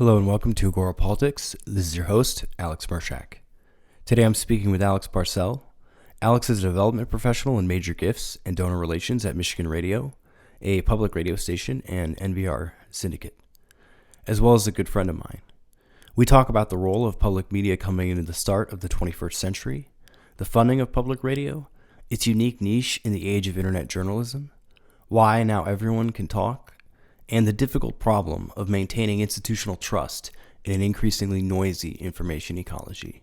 Hello and welcome to Agora Politics. This is your host, Alex Murshak. Today I'm speaking with Alex Parsell. Alex is a development professional in major gifts and donor relations at Michigan Radio, a public radio station, and NPR syndicate, as well as a good friend of mine. We talk about the role of public media coming into the start of the 21st century, the funding of public radio, its unique niche in the age of internet journalism, why now everyone can talk, and the difficult problem of maintaining institutional trust in an increasingly noisy information ecology.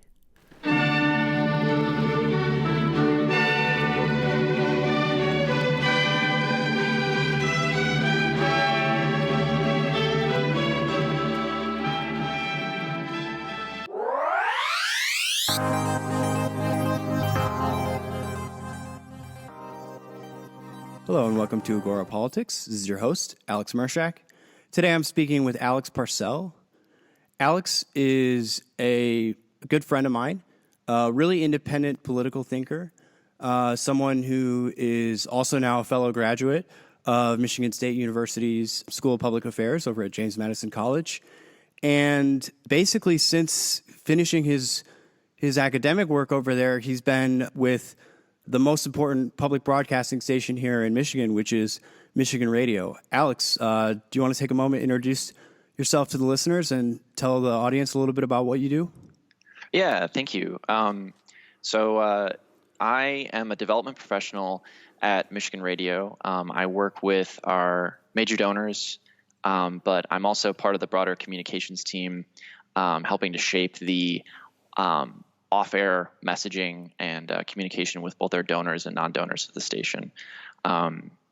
Hello and welcome to Agora Politics. This is your host, Alex Murshak. Today I'm speaking with Alex Parsell. Alex is a good friend of mine, a really independent political thinker, someone who is also now a fellow graduate of Michigan State University's School of Public Affairs over at James Madison College. And basically since finishing his academic work over there, he's been with the most important public broadcasting station here in Michigan, which is Michigan Radio. Alex, do you want to take a moment, introduce yourself to the listeners and tell the audience a little bit about what you do? Yeah, thank you. So I am a development professional at Michigan Radio. I work with our major donors, but I'm also part of the broader communications team, helping to shape the off-air messaging and communication with both our donors and non-donors of the station.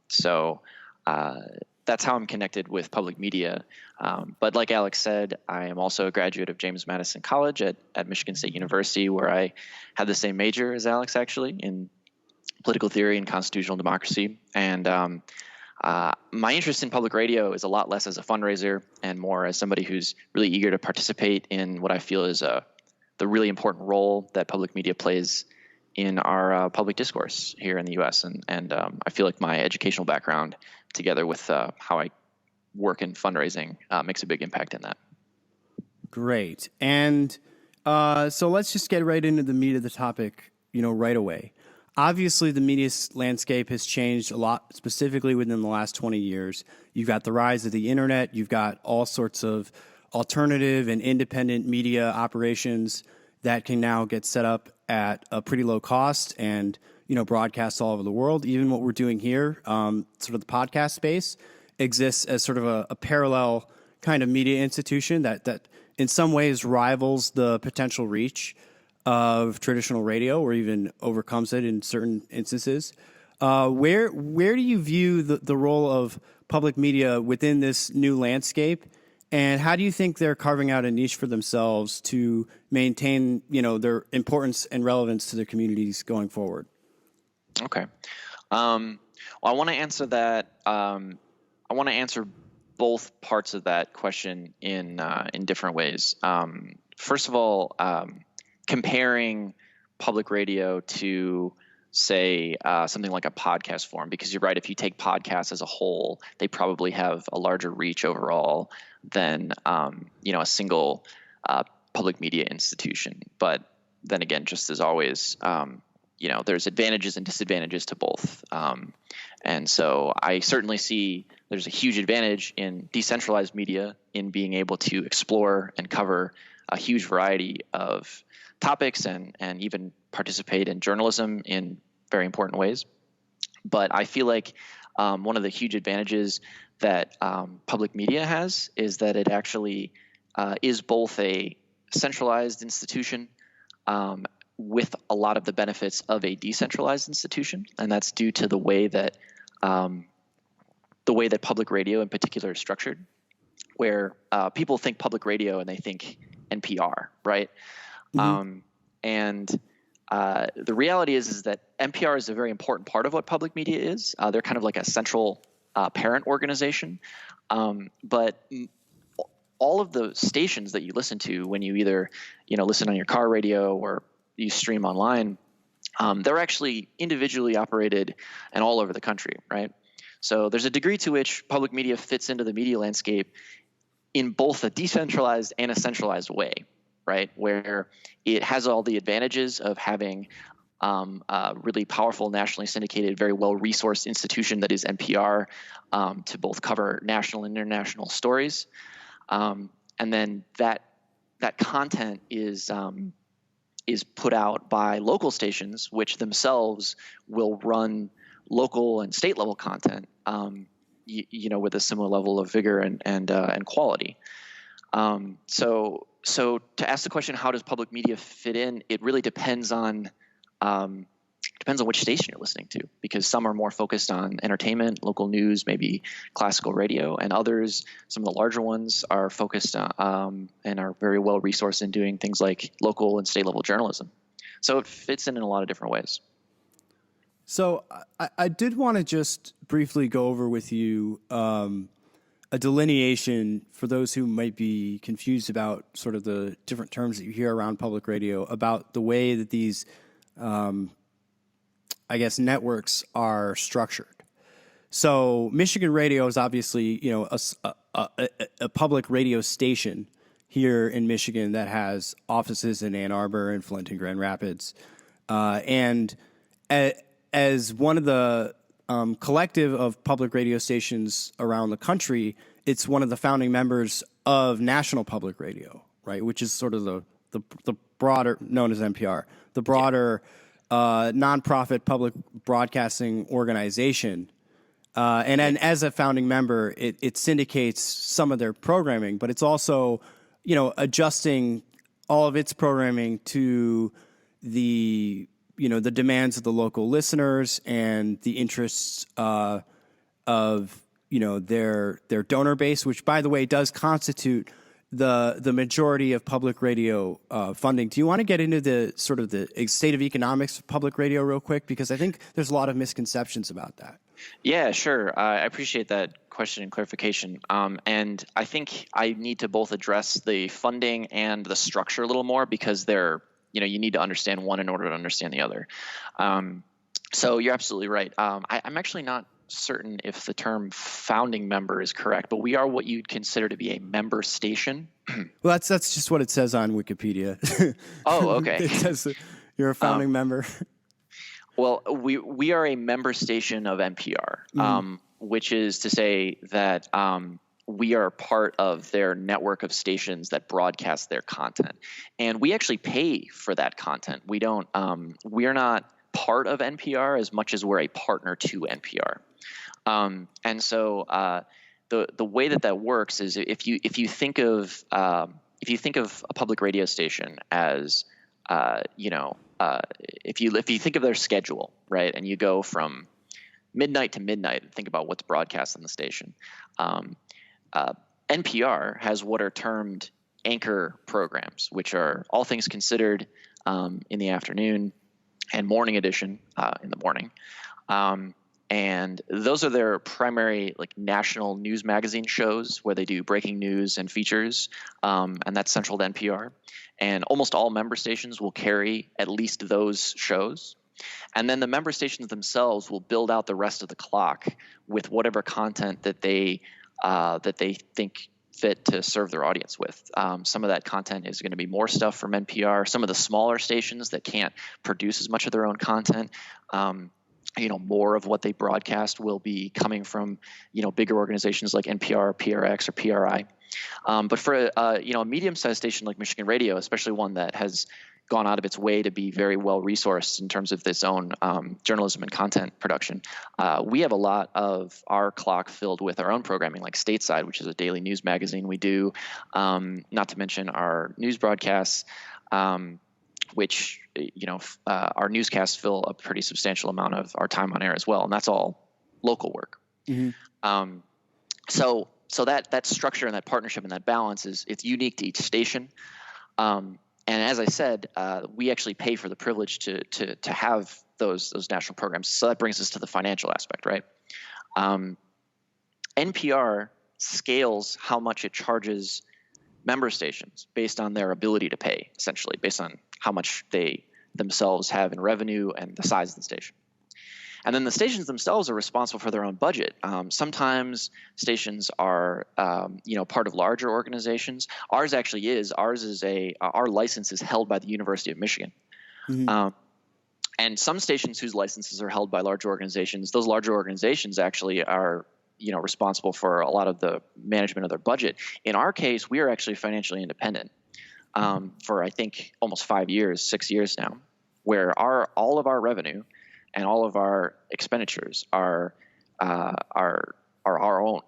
So that's how I'm connected with public media. But like Alex said, I am also a graduate of James Madison College at Michigan State University, where I had the same major as Alex, actually, in political theory and constitutional democracy. And my interest in public radio is a lot less as a fundraiser and more as somebody who's really eager to participate in what I feel is the really important role that public media plays in our public discourse here in the U.S. And I feel like my educational background, together with how I work in fundraising, makes a big impact in that. Great. And so let's just get right into the meat of the topic, right away. Obviously, the media landscape has changed a lot, specifically within the last 20 years. You've got the rise of the internet. You've got all sorts of alternative and independent media operations that can now get set up at a pretty low cost and, broadcast all over the world. Even what we're doing here, sort of the podcast space, exists as sort of a parallel kind of media institution that in some ways rivals the potential reach of traditional radio or even overcomes it in certain instances. Where do you view the role of public media within this new landscape? And how do you think they're carving out a niche for themselves to maintain, their importance and relevance to their communities going forward? Okay. Well, I want to answer that. I want to answer both parts of that question in different ways. First of all, comparing public radio to, say, something like a podcast form, because you're right. If you take podcasts as a whole, they probably have a larger reach overall than a single public media institution. But then again, just as always, there's advantages and disadvantages to both. And so I certainly see there's a huge advantage in decentralized media in being able to explore and cover a huge variety of topics and even participate in journalism in very important ways. But I feel like one of the huge advantages that public media has is that it actually is both a centralized institution with a lot of the benefits of a decentralized institution, and that's due to the way that public radio in particular is structured, where people think public radio and they think NPR, right? Mm-hmm. The reality is that NPR is a very important part of what public media is. They're kind of like a central parent organization. But all of the stations that you listen to when you either, listen on your car radio or you stream online, they're actually individually operated and all over the country, right? So there's a degree to which public media fits into the media landscape in both a decentralized and a centralized way, right? Where it has all the advantages of having a really powerful, nationally syndicated, very well-resourced institution that is NPR to both cover national and international stories. And then that content is put out by local stations, which themselves will run local and state level content, with a similar level of vigor and quality. So to ask the question, how does public media fit in? It really depends on which station you're listening to, because some are more focused on entertainment, local news, maybe classical radio, and others, some of the larger ones, are focused on and are very well resourced in doing things like local and state level journalism. So it fits in a lot of different ways. So I did want to just briefly go over with you a delineation for those who might be confused about sort of the different terms that you hear around public radio, about the way that these networks are structured. So Michigan Radio is obviously, a public radio station here in Michigan that has offices in Ann Arbor and Flint and Grand Rapids. And as one of the collective of public radio stations around the country, it's one of the founding members of National Public Radio, right? Which is sort of the broader, known as NPR, the broader nonprofit public broadcasting organization. And as a founding member, it syndicates some of their programming, but it's also, adjusting all of its programming to the demands of the local listeners and the interests of their donor base, which, by the way, does constitute the majority of public radio funding. Do you want to get into the sort of the state of economics of public radio real quick? Because I think there's a lot of misconceptions about that. Yeah, sure. I appreciate that question and clarification. And I think I need to both address the funding and the structure a little more, because they're, you need to understand one in order to understand the other. So you're absolutely right. I'm actually not certain if the term founding member is correct, but we are what you'd consider to be a member station. Well, that's just what it says on Wikipedia. Oh, okay. It says you're a founding member. Well, we are a member station of NPR, which is to say that we are part of their network of stations that broadcast their content, and we actually pay for that content. We don't. We are not part of NPR as much as we're a partner to NPR, and so the way that works is if you think of a public radio station as if you think of their schedule, right, and you go from midnight to midnight and think about what's broadcast on the station. NPR has what are termed anchor programs, which are All Things Considered in the afternoon and Morning Edition in the morning. And those are their primary national news magazine shows where they do breaking news and features, and that's central to NPR. And almost all member stations will carry at least those shows. And then the member stations themselves will build out the rest of the clock with whatever content that they think fit to serve their audience with. Some of that content is going to be more stuff from NPR. Some of the smaller stations that can't produce as much of their own content, more of what they broadcast will be coming from, bigger organizations like NPR, PRX, or PRI. But for a medium-sized station like Michigan Radio, especially one that has gone out of its way to be very well resourced in terms of its own journalism and content production, we have a lot of our clock filled with our own programming, like Stateside, which is a daily news magazine we do, not to mention our news broadcasts, which our newscasts fill a pretty substantial amount of our time on air as well, and that's all local work. Mm-hmm. So that structure and that partnership and that balance it's unique to each station. And as I said, we actually pay for the privilege to have those national programs. So that brings us to the financial aspect, right? NPR scales how much it charges member stations based on their ability to pay, essentially, based on how much they themselves have in revenue and the size of the station. And then the stations themselves are responsible for their own budget. Sometimes stations are, part of larger organizations. Ours actually is. Our license is held by the University of Michigan. Mm-hmm. And some stations whose licenses are held by large organizations, those larger organizations actually are, responsible for a lot of the management of their budget. In our case, we are actually financially independent for, I think, almost 6 years now, where all of our revenue and all of our expenditures are our own.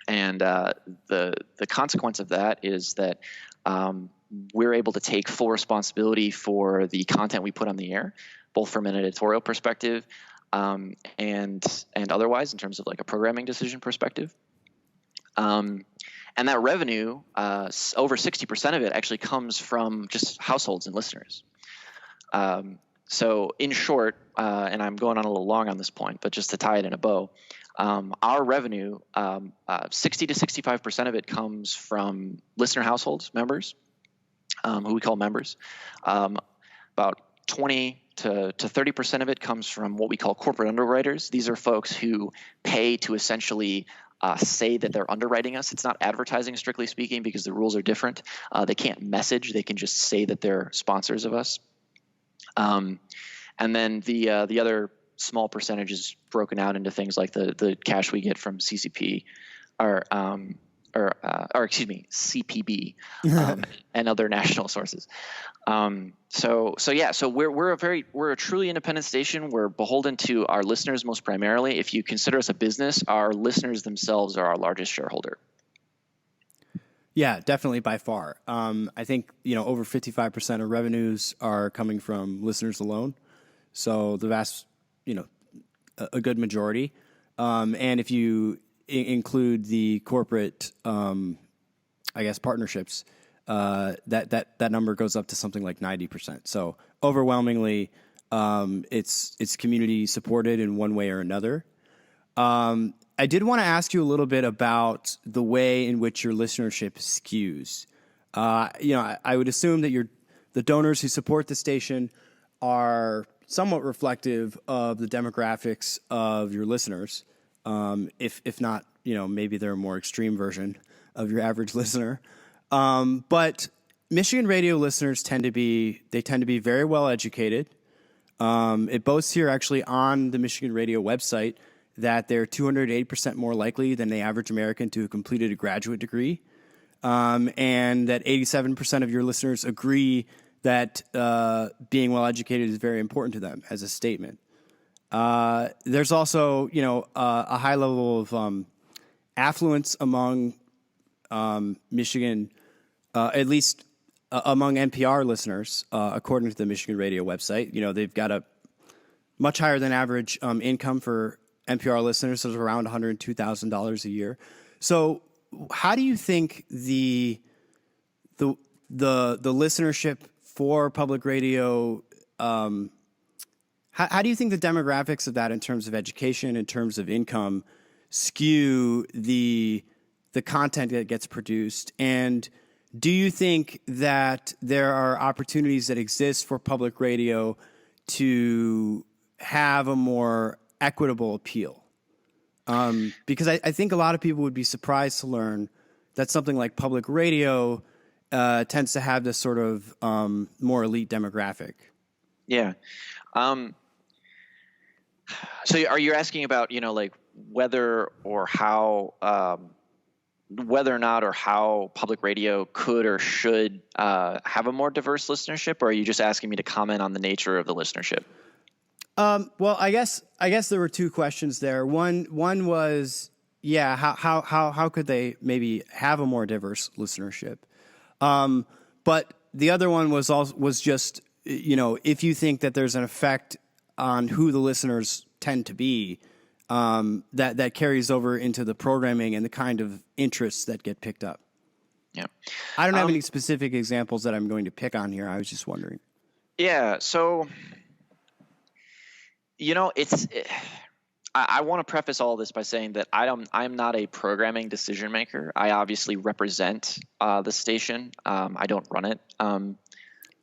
And the consequence of that is that we're able to take full responsibility for the content we put on the air, both from an editorial perspective and otherwise, in terms of like a programming decision perspective. And that revenue, over 60% of it actually comes from just households and listeners. So in short, and I'm going on a little long on this point, but just to tie it in a bow, our revenue, 60 to 65% of it comes from listener households, members, who we call members. About 20 to 30% of it comes from what we call corporate underwriters. These are folks who pay to essentially say that they're underwriting us. It's not advertising, strictly speaking, because the rules are different. They can't message. They can just say that they're sponsors of us. And then the other small percentage is broken out into things like the cash we get from CCP or CPB and other national sources. So we're a truly independent station. We're beholden to our listeners most primarily. If you consider us a business, our listeners themselves are our largest shareholder. Yeah, definitely by far. I think, over 55% of revenues are coming from listeners alone. So the vast, a good majority. And if you include the corporate, partnerships, that number goes up to something like 90%. So overwhelmingly, it's community supported in one way or another. I did want to ask you a little bit about the way in which your listenership skews. I would assume that the donors who support the station are somewhat reflective of the demographics of your listeners. If not, maybe they're a more extreme version of your average listener. But Michigan radio listeners tend to be very well educated. It boasts here actually on the Michigan radio website that they're 208% more likely than the average American to have completed a graduate degree. And that 87% of your listeners agree that being well educated is very important to them as a statement. There's also, a high level of affluence among Michigan, at least among NPR listeners, according to the Michigan radio website. They've got a much higher than average income for NPR listeners, so it's around $102,000 a year. So, how do you think the listenership for public radio? How do you think the demographics of that, in terms of education, in terms of income, skew the content that gets produced? And do you think that there are opportunities that exist for public radio to have a more equitable appeal? Because I think a lot of people would be surprised to learn that something like public radio tends to have this sort of more elite demographic. Yeah. So are you asking about, whether or not or how public radio could or should have a more diverse listenership, or are you just asking me to comment on the nature of the listenership? Well, I guess there were two questions there. One was, how could they maybe have a more diverse listenership? But the other one was just, if you think that there's an effect on who the listeners tend to be, that carries over into the programming and the kind of interests that get picked up. Yeah. I don't have any specific examples that I'm going to pick on here. I was just wondering. Yeah. So, I want to preface all this by saying that I'm not a programming decision maker. I obviously represent the station. I don't run it.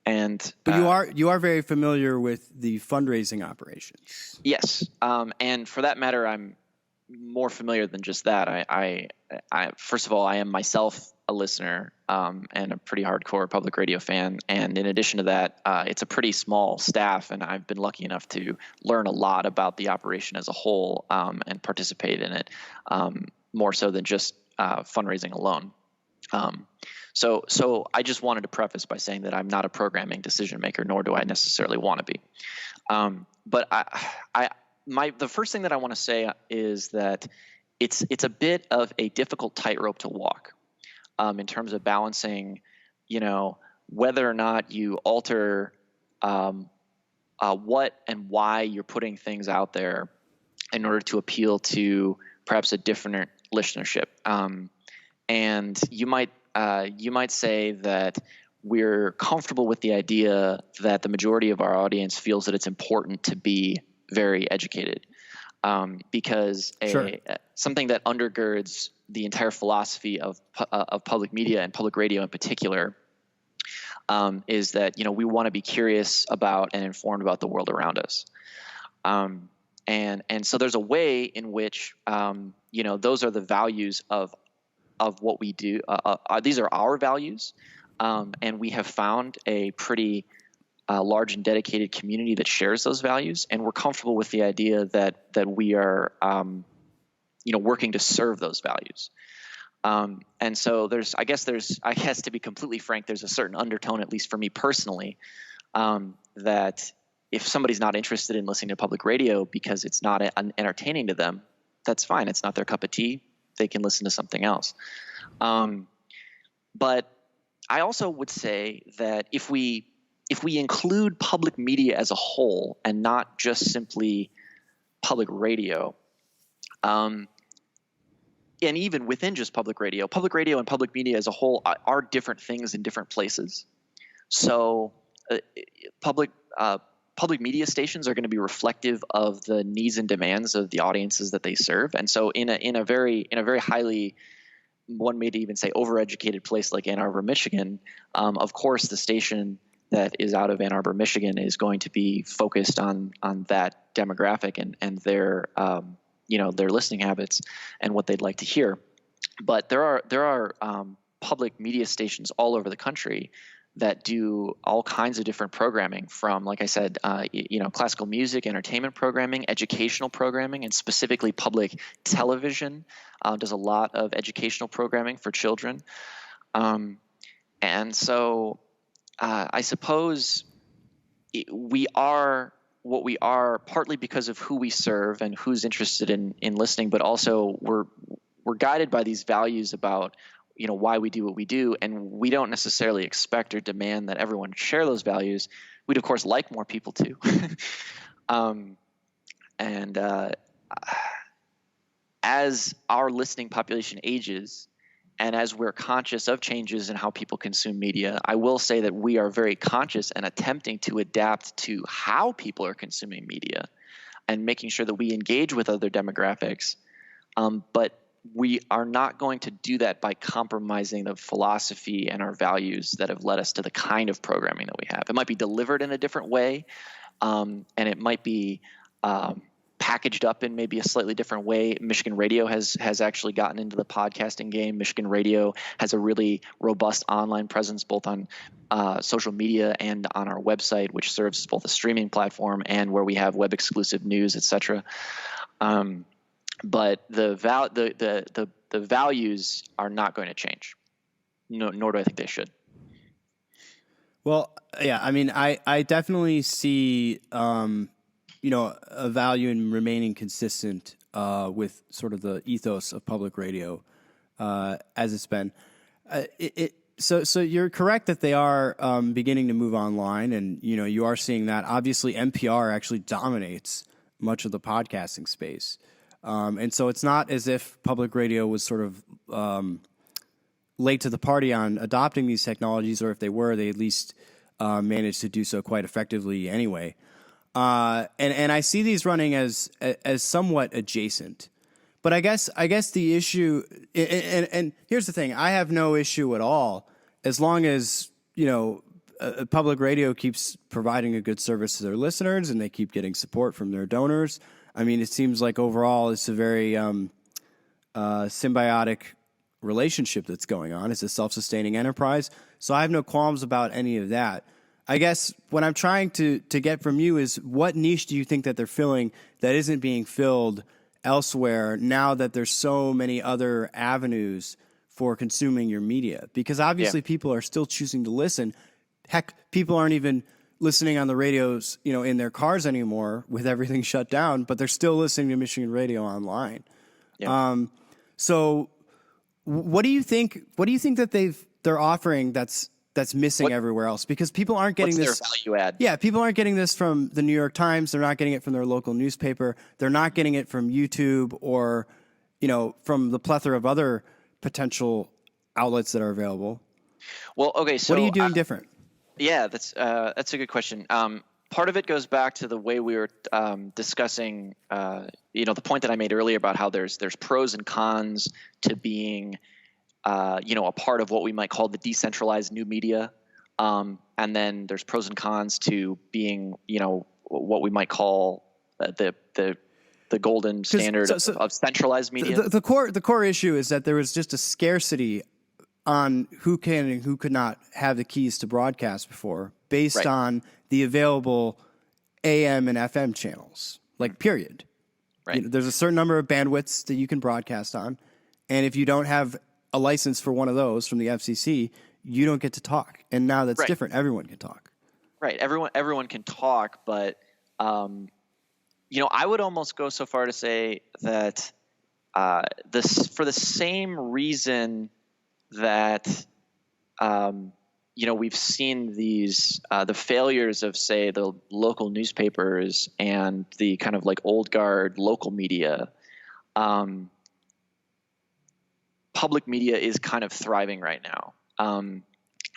But you are very familiar with the fundraising operations. Yes, and for that matter, I'm more familiar than just that. I first of all, I am myself a listener and a pretty hardcore public radio fan. And in addition to that, it's a pretty small staff, and I've been lucky enough to learn a lot about the operation as a whole and participate in it more so than just fundraising alone. So I just wanted to preface by saying that I'm not a programming decision maker, nor do I necessarily want to be. But the first thing that I want to say is that it's a bit of a difficult tightrope to walk in terms of balancing, whether or not you alter what and why you're putting things out there in order to appeal to perhaps a different listenership. And you might say that we're comfortable with the idea that the majority of our audience feels that it's important to be very educated, because something that undergirds the entire philosophy of public media and public radio in particular is that we want to be curious about and informed about the world around us, and so there's a way in which those are the values of what we do. These are our values, and we have found a pretty large and dedicated community that shares those values, and we're comfortable with the idea that we are, working to serve those values. And so I guess to be completely frank, there's a certain undertone, at least for me personally, that if somebody's not interested in listening to public radio because it's not entertaining to them, that's fine. It's not their cup of tea. They can listen to something else. But I also would say that if we include public media as a whole and not just simply public radio, and even within just public radio and public media as a whole are different things in different places. So public media stations are going to be reflective of the needs and demands of the audiences that they serve. And so in a very highly, one may even say, overeducated place like Ann Arbor, Michigan, of course the station that is out of Ann Arbor, Michigan is going to be focused on that demographic and their listening habits and what they'd like to hear. But there are public media stations all over the country that do all kinds of different programming, from, like I said, classical music, entertainment programming, educational programming, and specifically public television does a lot of educational programming for children. And so I suppose we are what we are partly because of who we serve and who's interested in listening, but also we're guided by these values about why we do what we do, and we don't necessarily expect or demand that everyone share those values. We'd of course like more people to. As our listening population ages, and as we're conscious of changes in how people consume media, I will say that we are very conscious and attempting to adapt to how people are consuming media and making sure that we engage with other demographics. But we are not going to do that by compromising the philosophy and our values that have led us to the kind of programming that we have. It might be delivered in a different way, and it might be packaged up in maybe a slightly different way. Michigan Radio has actually gotten into the podcasting game. Michigan Radio has a really robust online presence, both on social media and on our website, which serves as both a streaming platform and where we have web exclusive news, etc. But the values are not going to change, nor do I think they should. Well, yeah, I mean, I definitely see, a value in remaining consistent with sort of the ethos of public radio as it's been. So you're correct that they are beginning to move online, and you are seeing that. Obviously, NPR actually dominates much of the podcasting space. And so it's not as if public radio was sort of late to the party on adopting these technologies, or if they were, they at least managed to do so quite effectively anyway. And I see these running as somewhat adjacent. But I guess the issue, and here's the thing, I have no issue at all as long as, public radio keeps providing a good service to their listeners, and they keep getting support from their donors. I mean, it seems like overall it's a very symbiotic relationship that's going on. It's a self-sustaining enterprise. So I have no qualms about any of that. I guess what I'm trying to get from you is, what niche do you think that they're filling that isn't being filled elsewhere now that there's so many other avenues for consuming your media? Because obviously people are still choosing to listen. Heck, people aren't even listening on the radios, in their cars anymore with everything shut down, but they're still listening to Michigan radio online. Yeah. So what do you think that they're offering that's missing everywhere else? Because people aren't getting What's this their value add? Yeah, people aren't getting this from the New York Times. They're not getting it from their local newspaper. They're not getting it from YouTube or, from the plethora of other potential outlets that are available. Well, okay. So what are you doing different? Yeah, that's a good question. Part of it goes back to the way we were discussing, the point that I made earlier about how there's pros and cons to being, a part of what we might call the decentralized new media, and then there's pros and cons to being, what we might call the golden standard of centralized media. The core issue is that there was just a scarcity on who can and who could not have the keys to broadcast before, based on the available AM and FM channels, period. Right. There's a certain number of bandwidths that you can broadcast on, and if you don't have a license for one of those from the FCC, you don't get to talk. And now that's different. Everyone can talk. Right. Everyone can talk, but I would almost go so far to say that for the same reason that we've seen these the failures of, say, the local newspapers and the kind of old guard local media. Public media is kind of thriving right now,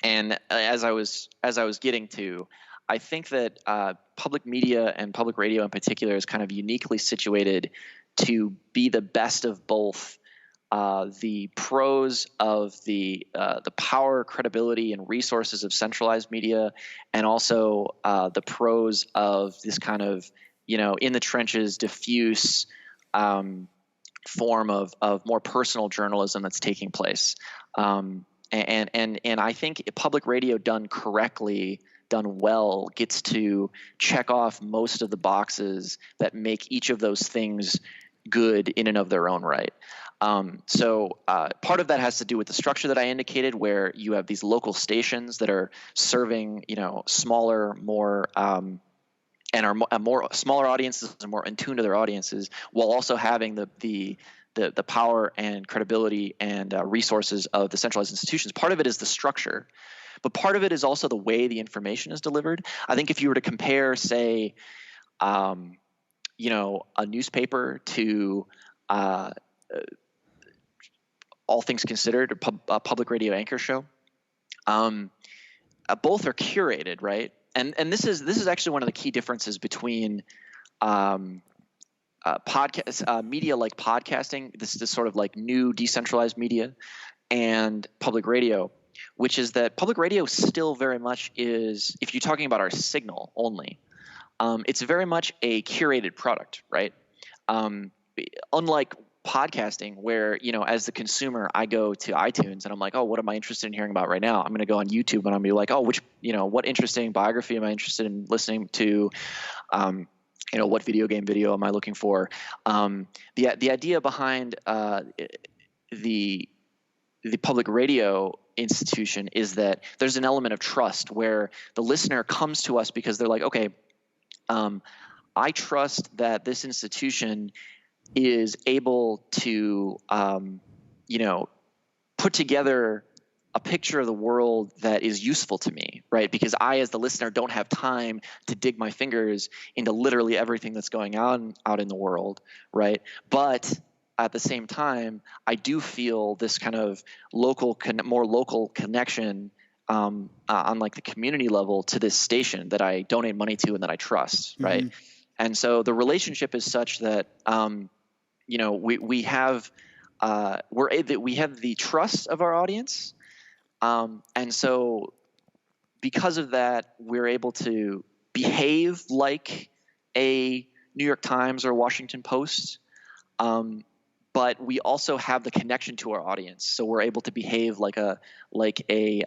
and as I was getting to, I think that public media and public radio in particular is kind of uniquely situated to be the best of both. The pros of the power, credibility, and resources of centralized media, and also the pros of this kind of in the trenches, diffuse form of more personal journalism that's taking place. And I think public radio done correctly, done well, gets to check off most of the boxes that make each of those things good in and of their own right. So part of that has to do with the structure that I indicated, where you have these local stations that are serving, smaller, more and are more smaller audiences and more in tune to their audiences, while also having the power and credibility and resources of the centralized institutions. Part of it is the structure, but part of it is also the way the information is delivered. I think if you were to compare, say, a newspaper to All Things Considered, a public radio anchor show, both are curated, right? And this is actually one of the key differences between podcast media like podcasting, this sort of new decentralized media, and public radio, which is that public radio still very much is, if you're talking about our signal only, it's very much a curated product, right? Unlike podcasting, where as the consumer, I go to iTunes and I'm like, oh, what am I interested in hearing about right now? I'm going to go on YouTube and I'm going to be like, oh, what interesting biography am I interested in listening to? What video am I looking for? The idea behind the public radio institution is that there's an element of trust, where the listener comes to us because they're like, okay, I trust that this institution is able to, put together a picture of the world that is useful to me, right? Because I, as the listener, don't have time to dig my fingers into literally everything that's going on out in the world, right? But at the same time, I do feel this kind of more local connection on the community level to this station that I donate money to and that I trust, right? Mm-hmm. And so the relationship is such that we have the trust of our audience, and so because of that, we're able to behave like a New York Times or Washington Post, but we also have the connection to our audience, so we're able to behave like a YouTube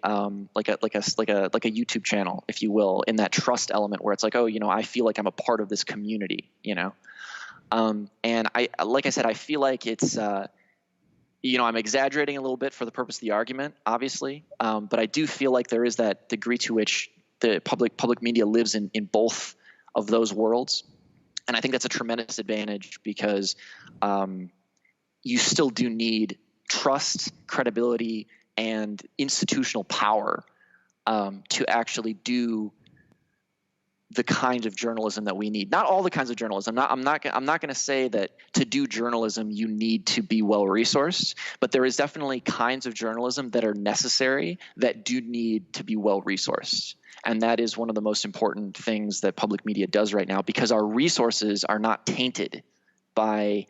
channel, if you will, in that trust element where it's like, oh, I feel like I'm a part of this community, and like I said, I feel like it's I'm exaggerating a little bit for the purpose of the argument, obviously, but I do feel like there is that degree to which the public media lives in both of those worlds, and I think that's a tremendous advantage because you still do need trust, credibility, and institutional power to actually do the kind of journalism that we need. Not all the kinds of journalism. I'm not going to say that to do journalism you need to be well resourced, but there is definitely kinds of journalism that are necessary that do need to be well resourced. And that is one of the most important things that public media does right now, because our resources are not tainted by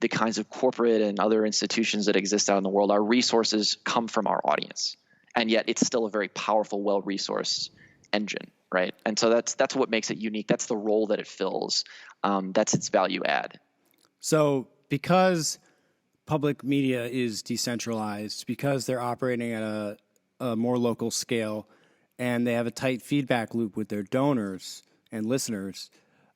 the kinds of corporate and other institutions that exist out in the world. Our resources come from our audience, and yet it's still a very powerful, well-resourced engine, right? And so that's what makes it unique. That's the role that it fills. That's its value add. So because public media is decentralized, because they're operating at a more local scale, and they have a tight feedback loop with their donors and listeners,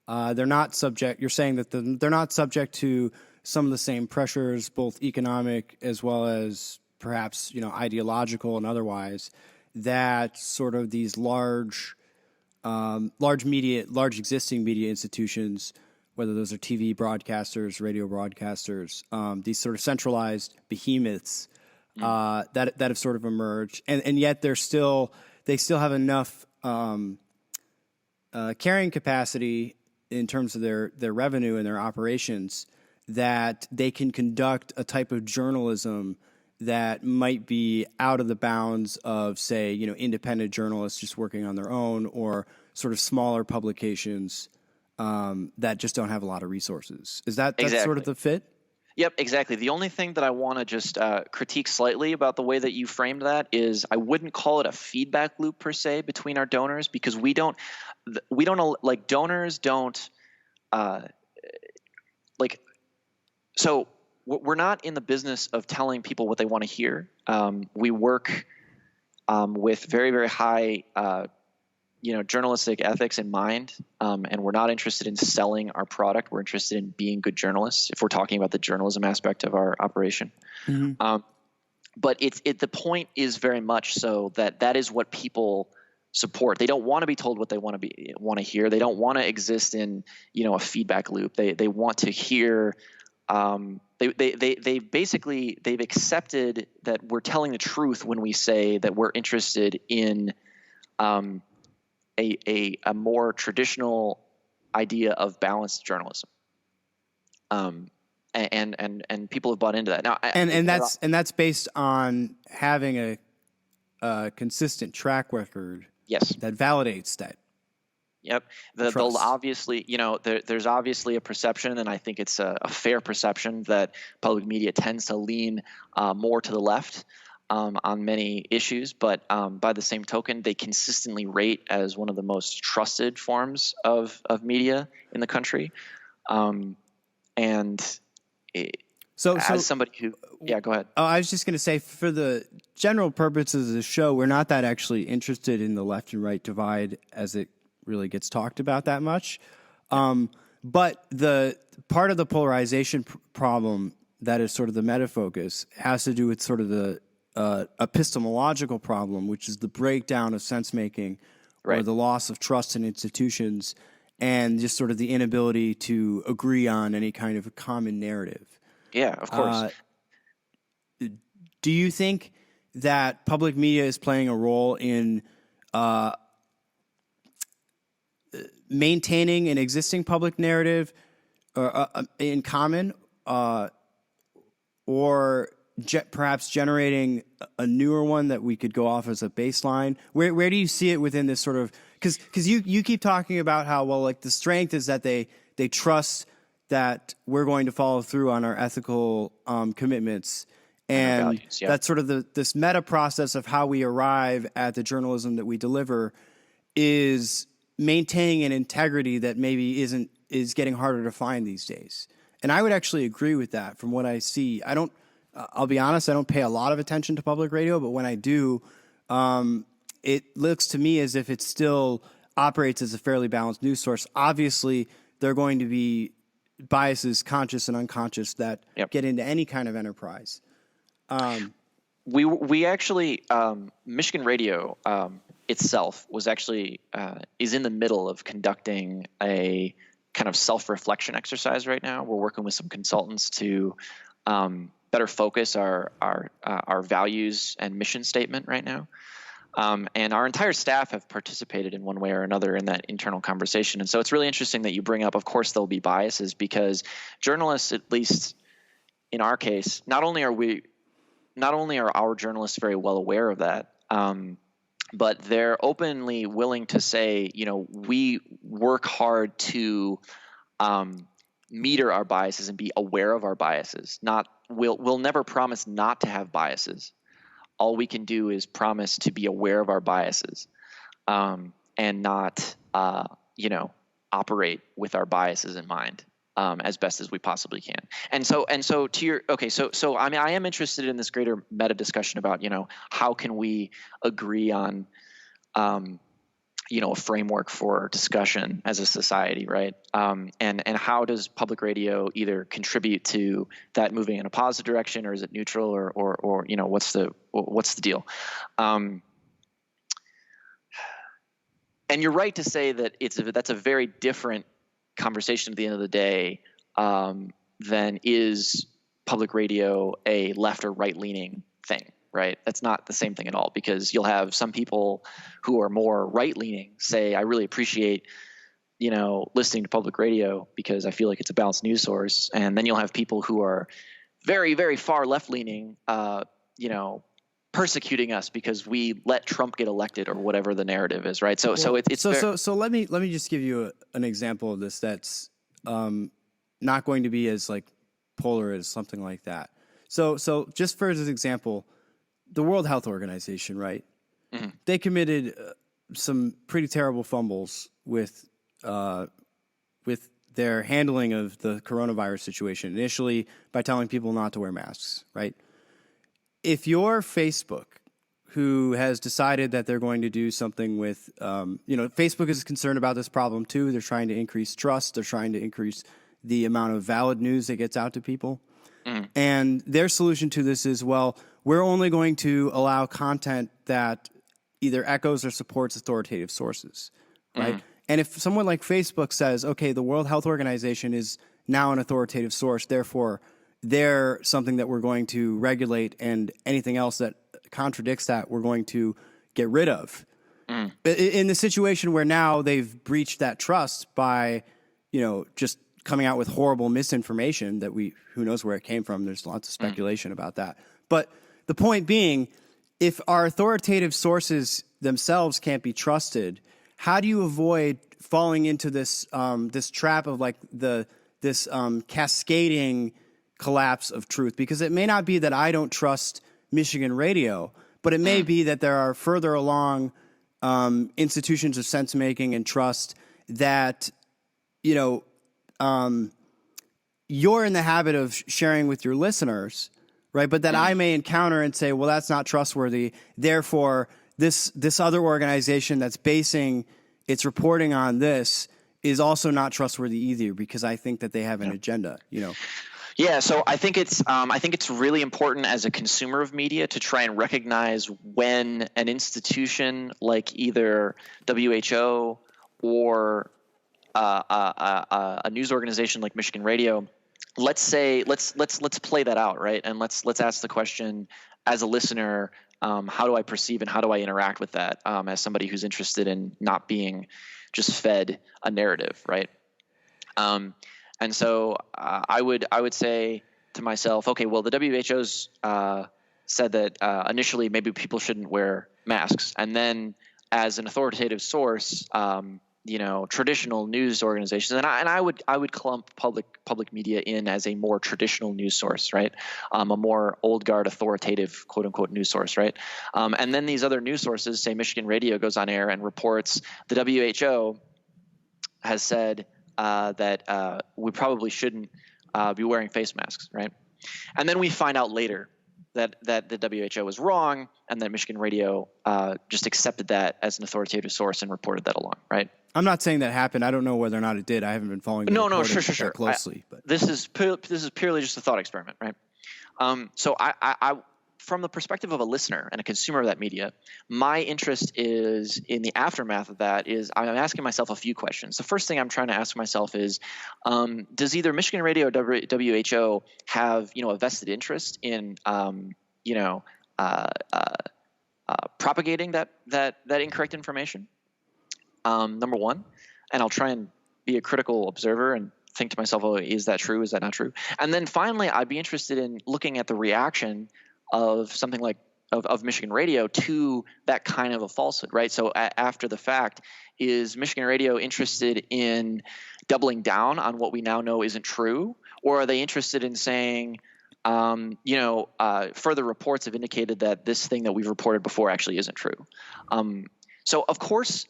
they're not subject. You're saying that they're not subject to some of the same pressures, both economic as well as perhaps ideological and otherwise, that sort of these large existing media institutions, whether those are TV broadcasters, radio broadcasters, these sort of centralized behemoths that have sort of emerged, and yet they still have enough carrying capacity in terms of their revenue and their operations that they can conduct a type of journalism that might be out of the bounds of, say, independent journalists just working on their own, or sort of smaller publications that just don't have a lot of resources. Is that Exactly. sort of the fit? Yep, exactly. The only thing that I want to just critique slightly about the way that you framed that is I wouldn't call it a feedback loop per se between our donors, because we don't like donors don't like. So we're not in the business of telling people what they want to hear. We work with very, very high, journalistic ethics in mind, and we're not interested in selling our product. We're interested in being good journalists, if we're talking about the journalism aspect of our operation. Mm-hmm. But the point is very much so that is what people support. They don't want to be told what they want to hear. They don't want to exist in a feedback loop. They want to hear. They've accepted that we're telling the truth when we say that we're interested in a more traditional idea of balanced journalism. And people have bought into that now. That's based on having a consistent track record. Yes, that validates that. Yep. They'll obviously, there's obviously a perception, and I think it's a fair perception, that public media tends to lean more to the left on many issues. But by the same token, they consistently rate as one of the most trusted forms of media in the country. Somebody who, yeah, go ahead. Oh, I was just going to say, for the general purposes of the show, we're not that actually interested in the left and right divide as it really gets talked about that much. But the part of the polarization problem that is sort of the meta focus has to do with sort of the epistemological problem, which is the breakdown of sense making, right, or the loss of trust in institutions, and just sort of the inability to agree on any kind of a common narrative. Yeah, of course. Do you think that public media is playing a role in maintaining an existing public narrative in common, or perhaps generating a newer one that we could go off as a baseline? Where do you see it within this sort of, because you keep talking about how, well, like, the strength is that they trust that we're going to follow through on our ethical commitments, And values, yeah. that's sort of this meta process of how we arrive at the journalism that we deliver is maintaining an integrity that maybe is getting harder to find these days. And I would actually agree with that from what I see. I'll be honest, I don't pay a lot of attention to public radio, but when I do, it looks to me as if it still operates as a fairly balanced news source. Obviously, there are going to be biases, conscious and unconscious, that get into any kind of enterprise. We actually, Michigan Radio itself was actually is in the middle of conducting a kind of self-reflection exercise right now. We're working with some consultants to better focus our values and mission statement right now. And our entire staff have participated in one way or another in that internal conversation. And so it's really interesting that you bring up, of course, there'll be biases, because journalists, at least in our case, not only are our journalists very well aware of that, but they're openly willing to say, we work hard to meter our biases and be aware of our biases. We'll never promise not to have biases. All we can do is promise to be aware of our biases, and not, operate with our biases in mind, as best as we possibly can. And so to your, okay, so I mean, I am interested in this greater meta discussion about, how can we agree on, a framework for discussion as a society, right? And how does public radio either contribute to that moving in a positive direction, or is it neutral, or what's the deal? And you're right to say that that's a very different conversation at the end of the day, than is public radio a left or right leaning thing. Right? That's not the same thing at all, because you'll have some people who are more right-leaning say, I really appreciate, listening to public radio because I feel like it's a balanced news source. And then you'll have people who are very, very far left-leaning, persecuting us because we let Trump get elected, or whatever the narrative is, right? So let me just give you an example of this that's not going to be as like polar as something like that. So just for this example, the World Health Organization, right? Mm-hmm. They committed some pretty terrible fumbles with their handling of the coronavirus situation. Initially, by telling people not to wear masks, right? If you're Facebook, who has decided that they're going to do something with, Facebook is concerned about this problem too. They're trying to increase trust. They're trying to increase the amount of valid news that gets out to people. Mm. And their solution to this is, well, we're only going to allow content that either echoes or supports authoritative sources, right? Mm. And if someone like Facebook says, okay, the World Health Organization is now an authoritative source, therefore they're something that we're going to regulate, and anything else that contradicts that we're going to get rid of. Mm. In the situation where now they've breached that trust by, just coming out with horrible misinformation that who knows where it came from. There's lots of speculation about that. But the point being, if our authoritative sources themselves can't be trusted, how do you avoid falling into this this trap of like this cascading collapse of truth? Because it may not be that I don't trust Michigan radio, but it may be that there are further along institutions of sense making and trust that you're in the habit of sharing with your listeners, right? But that I may encounter and say, well, that's not trustworthy. Therefore, this other organization that's basing its reporting on this is also not trustworthy either, because I think that they have an agenda, Yeah, so I think it's really important as a consumer of media to try and recognize when an institution like either WHO or a news organization like Michigan Radio, let's play that out, right? And let's ask the question as a listener, how do I perceive and how do I interact with that as somebody who's interested in not being just fed a narrative, right? And so I would say to myself, okay, well, the WHO's said that initially maybe people shouldn't wear masks, and then as an authoritative source, traditional news organizations, and I would clump public media in as a more traditional news source, right? A more old guard, authoritative, quote unquote, news source, right? And then these other news sources, say Michigan Radio goes on air and reports the WHO has said that we probably shouldn't be wearing face masks, right? And then we find out later that the WHO was wrong, and that Michigan Radio just accepted that as an authoritative source and reported that along, right? I'm not saying that happened. I don't know whether or not it did. I haven't been following the reporting sure. that closely. But this is purely just a thought experiment, right? So I from the perspective of a listener and a consumer of that media, my interest is in the aftermath of that is I'm asking myself a few questions. The first thing I'm trying to ask myself is, does either Michigan Radio or WHO have a vested interest in propagating that incorrect information? Number one, and I'll try and be a critical observer and think to myself, oh, is that true? Is that not true? And then finally, I'd be interested in looking at the reaction of something like of Michigan Radio to that kind of a falsehood, right? So after the fact, is Michigan Radio interested in doubling down on what we now know isn't true? Or are they interested in saying, further reports have indicated that this thing that we've reported before actually isn't true? So, of course,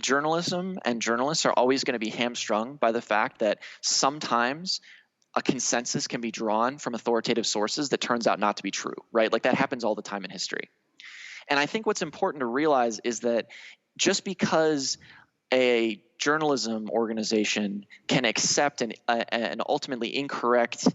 journalism and journalists are always going to be hamstrung by the fact that sometimes a consensus can be drawn from authoritative sources that turns out not to be true, right? Like that happens all the time in history. And I think what's important to realize is that just because a journalism organization can accept an ultimately incorrect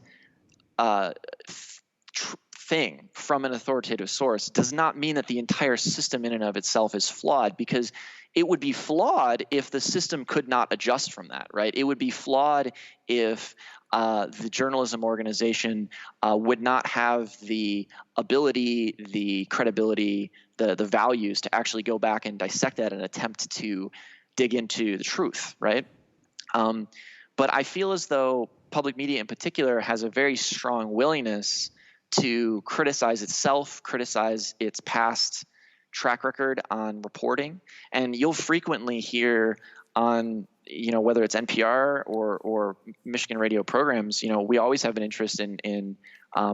thing from an authoritative source does not mean that the entire system in and of itself is flawed, because it would be flawed if the system could not adjust from that, right? It would be flawed if the journalism organization would not have the ability, the credibility, the values to actually go back and dissect that and attempt to dig into the truth, right? But I feel as though public media in particular has a very strong willingness to criticize itself, criticize its past track record on reporting. And you'll frequently hear on, whether it's NPR or Michigan Radio programs, we always have an interest in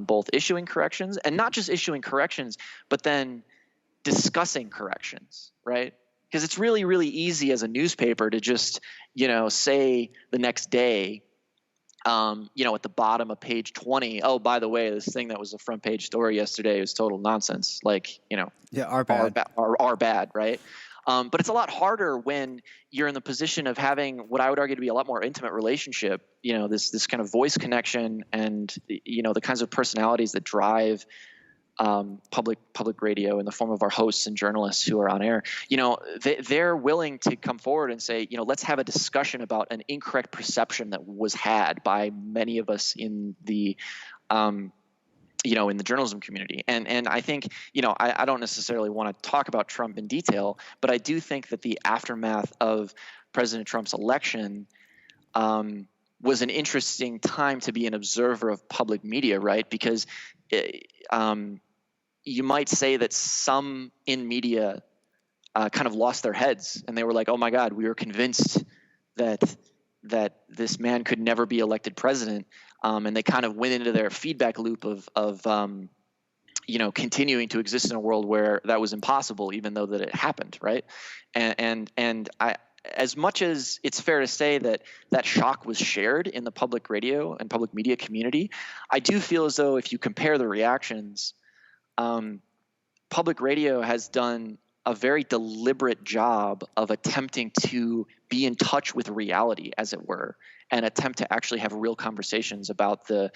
both issuing corrections, and not just issuing corrections, but then discussing corrections, right? Because it's really, really easy as a newspaper to just, say the next day, at the bottom of page 20, oh, by the way, this thing that was a front page story yesterday was total nonsense. Like, are bad, right? But it's a lot harder when you're in the position of having what I would argue to be a lot more intimate relationship, this kind of voice connection and, the kinds of personalities that drive public radio in the form of our hosts and journalists who are on air. They're willing to come forward and say, let's have a discussion about an incorrect perception that was had by many of us in the in the journalism community. And I think, I don't necessarily want to talk about Trump in detail, but I do think that the aftermath of President Trump's election was an interesting time to be an observer of public media, right? Because you might say that some in media kind of lost their heads, and they were like, oh my God, we were convinced that this man could never be elected president. And they kind of went into their feedback loop of continuing to exist in a world where that was impossible, even though that it happened, right? And I, as much as it's fair to say that shock was shared in the public radio and public media community, I do feel as though if you compare the reactions, public radio has done a very deliberate job of attempting to be in touch with reality, as it were, and attempt to actually have real conversations about the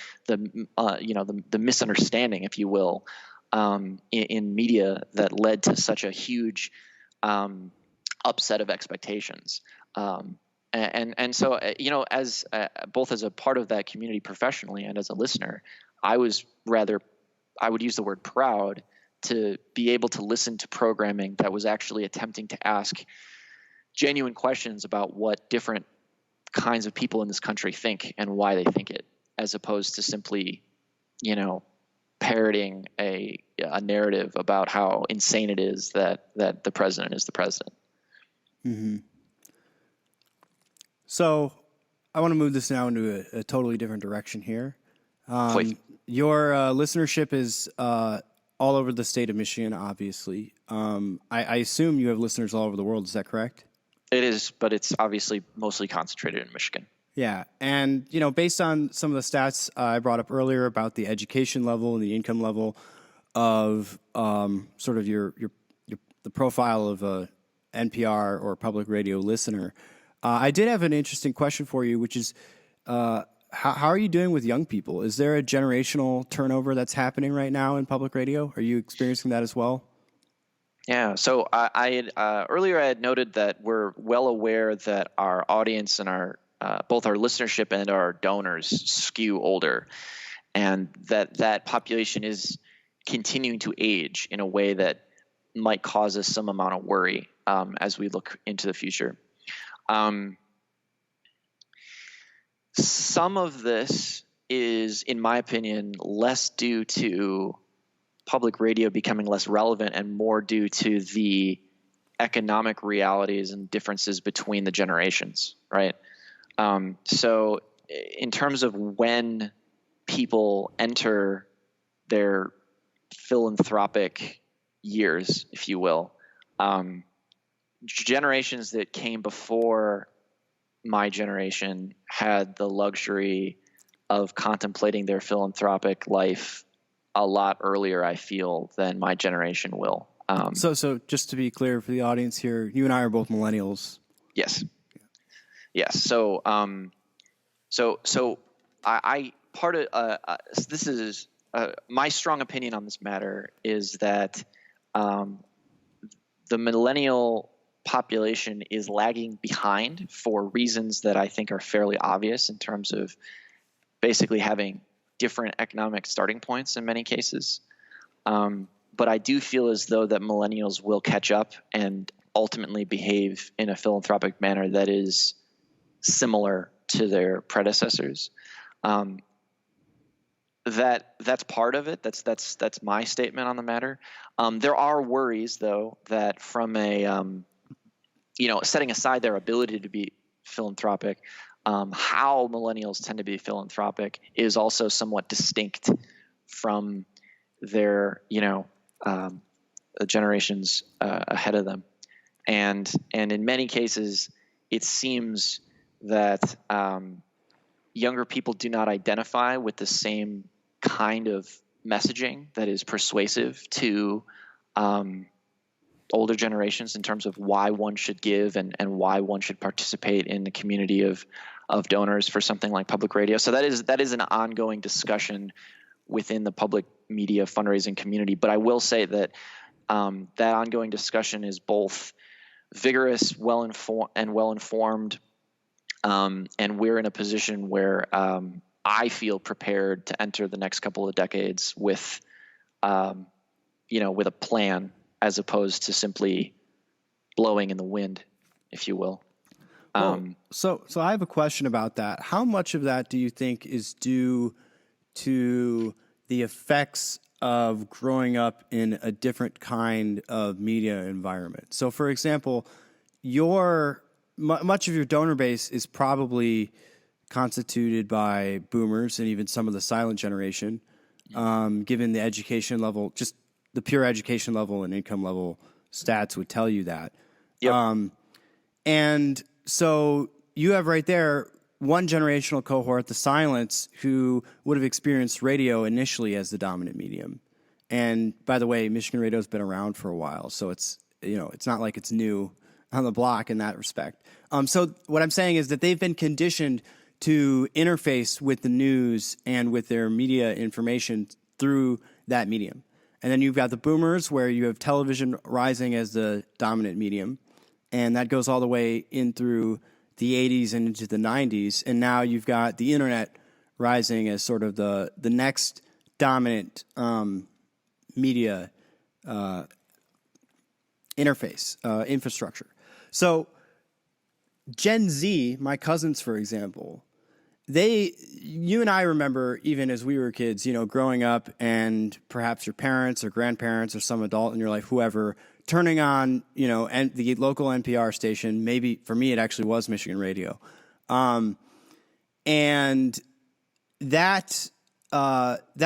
misunderstanding, if you will, in media that led to such a huge upset of expectations. And so, as both as a part of that community professionally and as a listener, I would use the word proud to be able to listen to programming that was actually attempting to ask genuine questions about what different kinds of people in this country think and why they think it, as opposed to simply, parroting a narrative about how insane it is that the president is the president. Mm-hmm. So I want to move this now into a totally different direction here. Please. Your listenership is all over the state of Michigan, obviously. I assume you have listeners all over the world. Is that correct? It is, but it's obviously mostly concentrated in Michigan. Yeah. And, based on some of the stats I brought up earlier about the education level and the income level of sort of the profile of a NPR or public radio listener, I did have an interesting question for you, which is how are you doing with young people? Is there a generational turnover that's happening right now in public radio? Are you experiencing that as well? Yeah. So earlier I had noted that we're well aware that our audience and our both our listenership and our donors skew older, and that population is continuing to age in a way that might cause us some amount of worry as we look into the future. Some of this is, in my opinion, less due to public radio becoming less relevant and more due to the economic realities and differences between the generations, right? So in terms of when people enter their philanthropic years, if you will, generations that came before my generation had the luxury of contemplating their philanthropic life a lot earlier, I feel, than my generation will. So just to be clear for the audience here, you and I are both millennials. Yes. Yes. So, I part of this is my strong opinion on this matter is that the millennial population is lagging behind for reasons that I think are fairly obvious in terms of basically having different economic starting points in many cases. But I do feel as though that millennials will catch up and ultimately behave in a philanthropic manner that is similar to their predecessors. That's part of it. That's my statement on the matter. There are worries, though, that from a setting aside their ability to be philanthropic, how millennials tend to be philanthropic is also somewhat distinct from their generations ahead of them, and in many cases, it seems that younger people do not identify with the same kind of messaging that is persuasive to older generations in terms of why one should give and why one should participate in the community of donors for something like public radio. So that is an ongoing discussion within the public media fundraising community. But I will say that that ongoing discussion is both vigorous, well-informed, and we're in a position where I feel prepared to enter the next couple of decades with a plan, as opposed to simply blowing in the wind, if you will. So I have a question about that. How much of that do you think is due to the effects of growing up in a different kind of media environment? So, for example, much of your donor base is probably constituted by boomers and even some of the silent generation, given the education level, just the pure education level and income level stats would tell you that. Yep. And so you have right there one generational cohort, the silents, who would have experienced radio initially as the dominant medium. And by the way, Michigan radio has been around for a while, so it's not like it's new on the block in that respect. So what I'm saying is that they've been conditioned to interface with the news and with their media information through that medium. And then you've got the boomers, where you have television rising as the dominant medium, and that goes all the way in through the 80s and into the 90s. And now you've got the internet rising as sort of the next dominant media interface, infrastructure. So Gen Z, my cousins, for example, you and I remember, even as we were kids, growing up, and perhaps your parents or grandparents or some adult in your life, whoever, turning on, the local NPR station. Maybe for me, it actually was Michigan radio, And that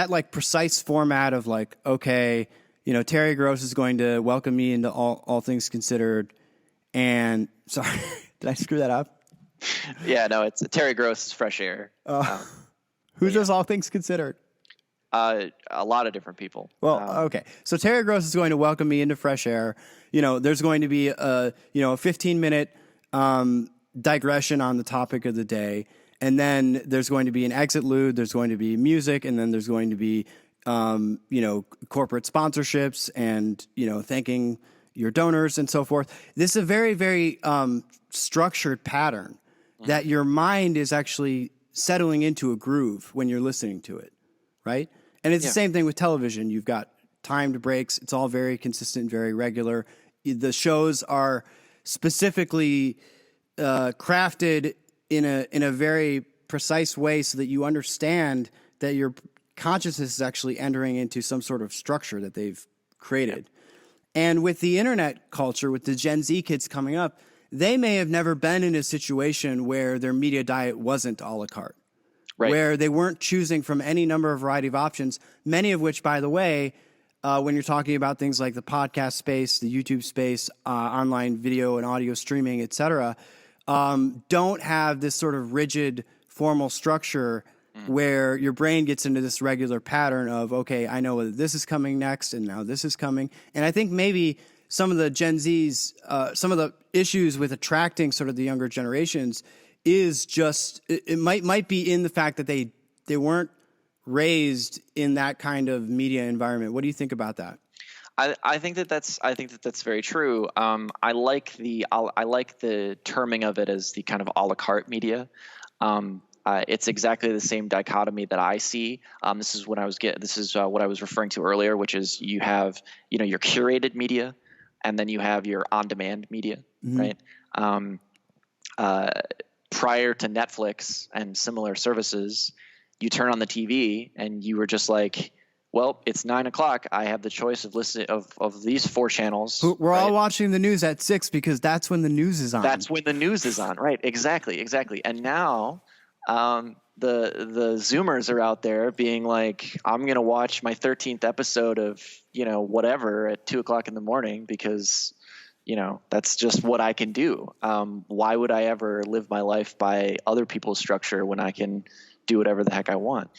like precise format of like, okay, Terry Gross is going to welcome me into all things considered. And sorry, did I screw that up? Yeah, no, it's Terry Gross' Fresh Air. Who does all things considered? A lot of different people. Well, okay. So Terry Gross is going to welcome me into Fresh Air. There's going to be a 15-minute digression on the topic of the day. And then there's going to be an exit lude. There's going to be music. And then there's going to be, corporate sponsorships and, thanking your donors and so forth. This is a very, very structured pattern that your mind is actually settling into a groove when you're listening to it, right? And it's the same thing with television. You've got timed breaks. It's all very consistent, very regular. The shows are specifically crafted in a very precise way so that you understand that your consciousness is actually entering into some sort of structure that they've created. And with the internet culture, with the Gen Z kids coming up, they may have never been in a situation where their media diet wasn't a la carte, where they weren't choosing from any number of variety of options, many of which, by the way, when you're talking about things like the podcast space, the YouTube space, online video and audio streaming, et cetera, don't have this sort of rigid formal structure where your brain gets into this regular pattern of, okay, I know this is coming next and now this is coming. And I think maybe some of the Gen Zs, some of the issues with attracting sort of the younger generations is just, it might be in the fact that they weren't raised in that kind of media environment. What do you think about that? I think that's very true. I like the terming of it as the kind of a la carte media. It's exactly the same dichotomy that I see. This is what I was referring to earlier, which is you have your curated media, and then you have your on-demand media, right? Prior to Netflix and similar services, you turn on the TV and you were just like, well, it's 9:00. I have the choice of listening of these 4 channels. We're all watching the news at 6 because that's when the news is on. That's when the news is on, right? Exactly. And now, the Zoomers are out there being like, I'm gonna watch my 13th episode of whatever at 2:00 in the morning because that's just what I can do. Why would I ever live my life by other people's structure when I can do whatever the heck I want?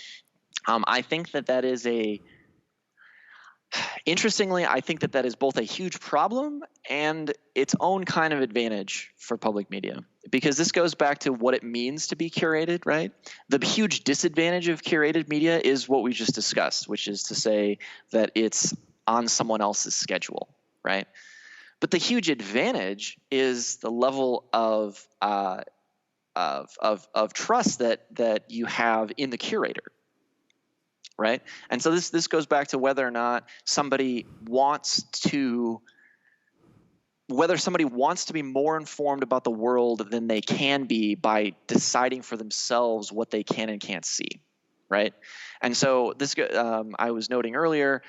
I think that is interestingly, I think that is both a huge problem and its own kind of advantage for public media, because this goes back to what it means to be curated, right? The huge disadvantage of curated media is what we just discussed, which is to say that it's on someone else's schedule, right? But the huge advantage is the level of trust that you have in the curator, right? And so this goes back to whether somebody wants to be more informed about the world than they can be by deciding for themselves what they can and can't see, right? And so I was noting earlier,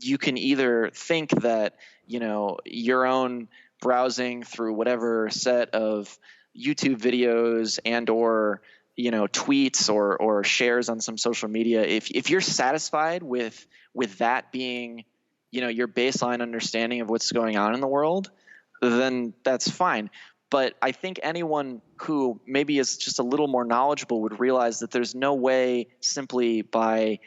you can either think that your own browsing through whatever set of YouTube videos and or tweets or shares on some social media, if you're satisfied with that being your baseline understanding of what's going on in the world, then that's fine. But I think anyone who maybe is just a little more knowledgeable would realize that there's no way simply by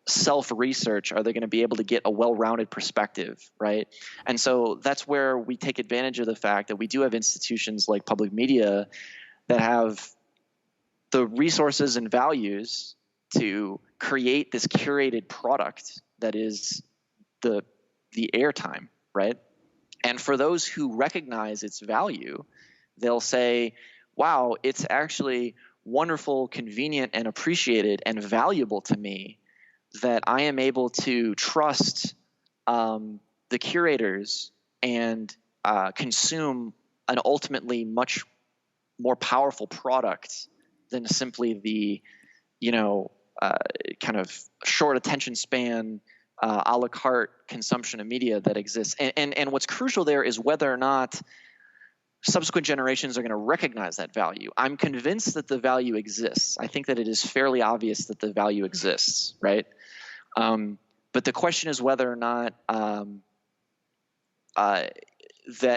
self-research are they going to be able to get a well-rounded perspective, right? And so that's where we take advantage of the fact that we do have institutions like public media that have the resources and values to create this curated product that is the airtime, right? And for those who recognize its value, they'll say, wow, it's actually wonderful, convenient, and appreciated and valuable to me that I am able to trust the curators and consume an ultimately much more powerful product than simply the kind of short attention span a la carte consumption of media that exists. And what's crucial there is whether or not subsequent generations are going to recognize that value. I'm convinced that the value exists. I think that it is fairly obvious that the value exists, right? But the question is whether or not that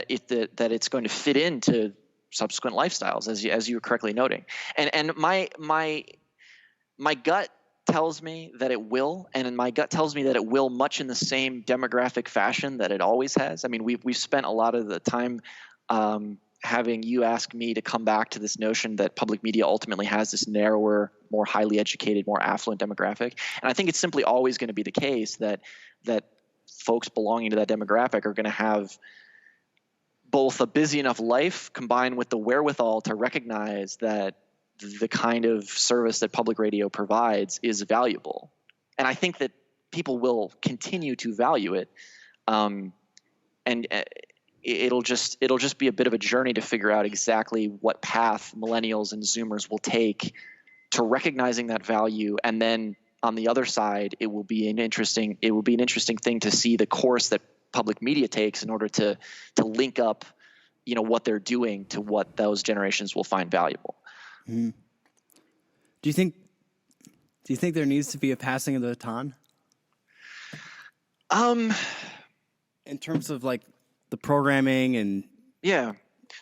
it's going to fit into subsequent lifestyles, as you were correctly noting. And my gut tells me that it will, and my gut tells me that it will much in the same demographic fashion that it always has. I mean, we've spent a lot of the time having you ask me to come back to this notion that public media ultimately has this narrower, more highly educated, more affluent demographic. And I think it's simply always going to be the case that folks belonging to that demographic are going to have both a busy enough life combined with the wherewithal to recognize that the kind of service that public radio provides is valuable. And I think that people will continue to value it. And it'll just be a bit of a journey to figure out exactly what path millennials and Zoomers will take to recognizing that value. And then on the other side, it will be an interesting thing to see the course that public media takes in order to link up, what they're doing to what those generations will find valuable. Mm. Do you think there needs to be a passing of the baton? In terms of like the programming and yeah.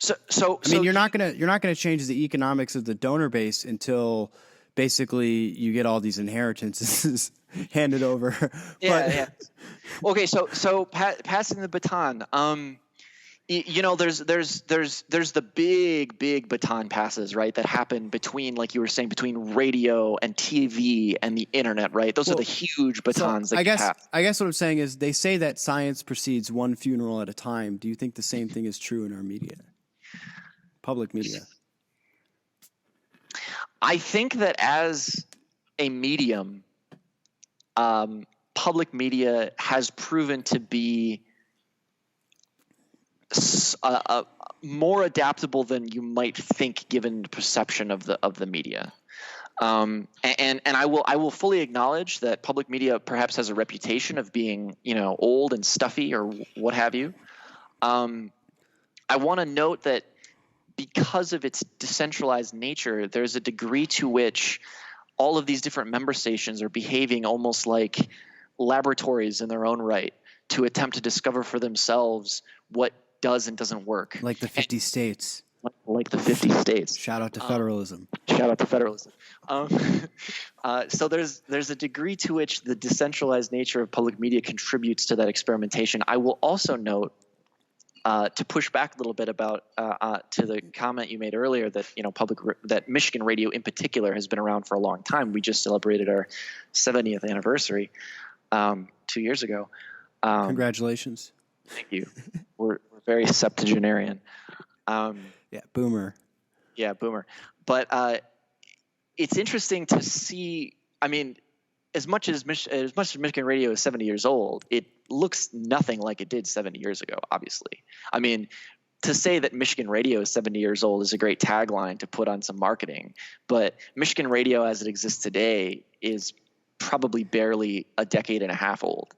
So you're not gonna change the economics of the donor base until basically you get all these inheritances handed over. Yeah. Okay, so passing the baton. There's the big baton passes, right, that happen between, like you were saying, between radio and TV and the internet, right? Those are the huge batons that pass. I guess what I'm saying is they say that science proceeds one funeral at a time. Do you think the same thing is true in our media, public media? I think that as a medium, public media has proven to be more adaptable than you might think, given the perception of the media. And I will fully acknowledge that public media perhaps has a reputation of being, old and stuffy or what have you. I want to note that because of its decentralized nature, there's a degree to which all of these different member stations are behaving almost like laboratories in their own right to attempt to discover for themselves what does and doesn't work. Like the 50 states. Like the 50 states. Shout out to federalism. Shout out to federalism. So there's a degree to which the decentralized nature of public media contributes to that experimentation. I will also note, to push back a little bit about to the comment you made earlier that that Michigan radio in particular has been around for a long time. We just celebrated our 70th anniversary 2 years ago. Congratulations! Thank you. We're very septuagenarian. Yeah, boomer. Yeah, boomer. But it's interesting to see. I mean, as much as Michigan radio is 70 years old, it looks nothing like it did 70 years ago, obviously. I mean, to say that Michigan radio is 70 years old is a great tagline to put on some marketing, but Michigan radio as it exists today is probably barely a decade and a half old.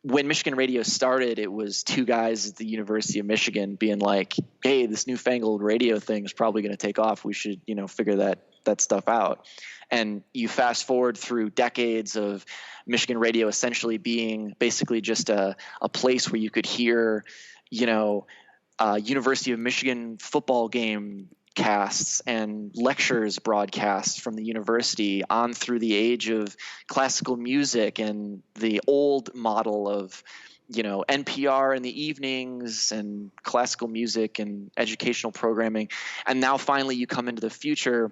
When Michigan radio started, it was two guys at the University of Michigan being like, hey, this newfangled radio thing is probably going to take off. We should, figure that stuff out. And you fast forward through decades of Michigan radio essentially being basically just a place where you could hear, University of Michigan football game casts and lectures broadcasts from the university on through the age of classical music and the old model of, NPR in the evenings and classical music and educational programming. And now finally you come into the future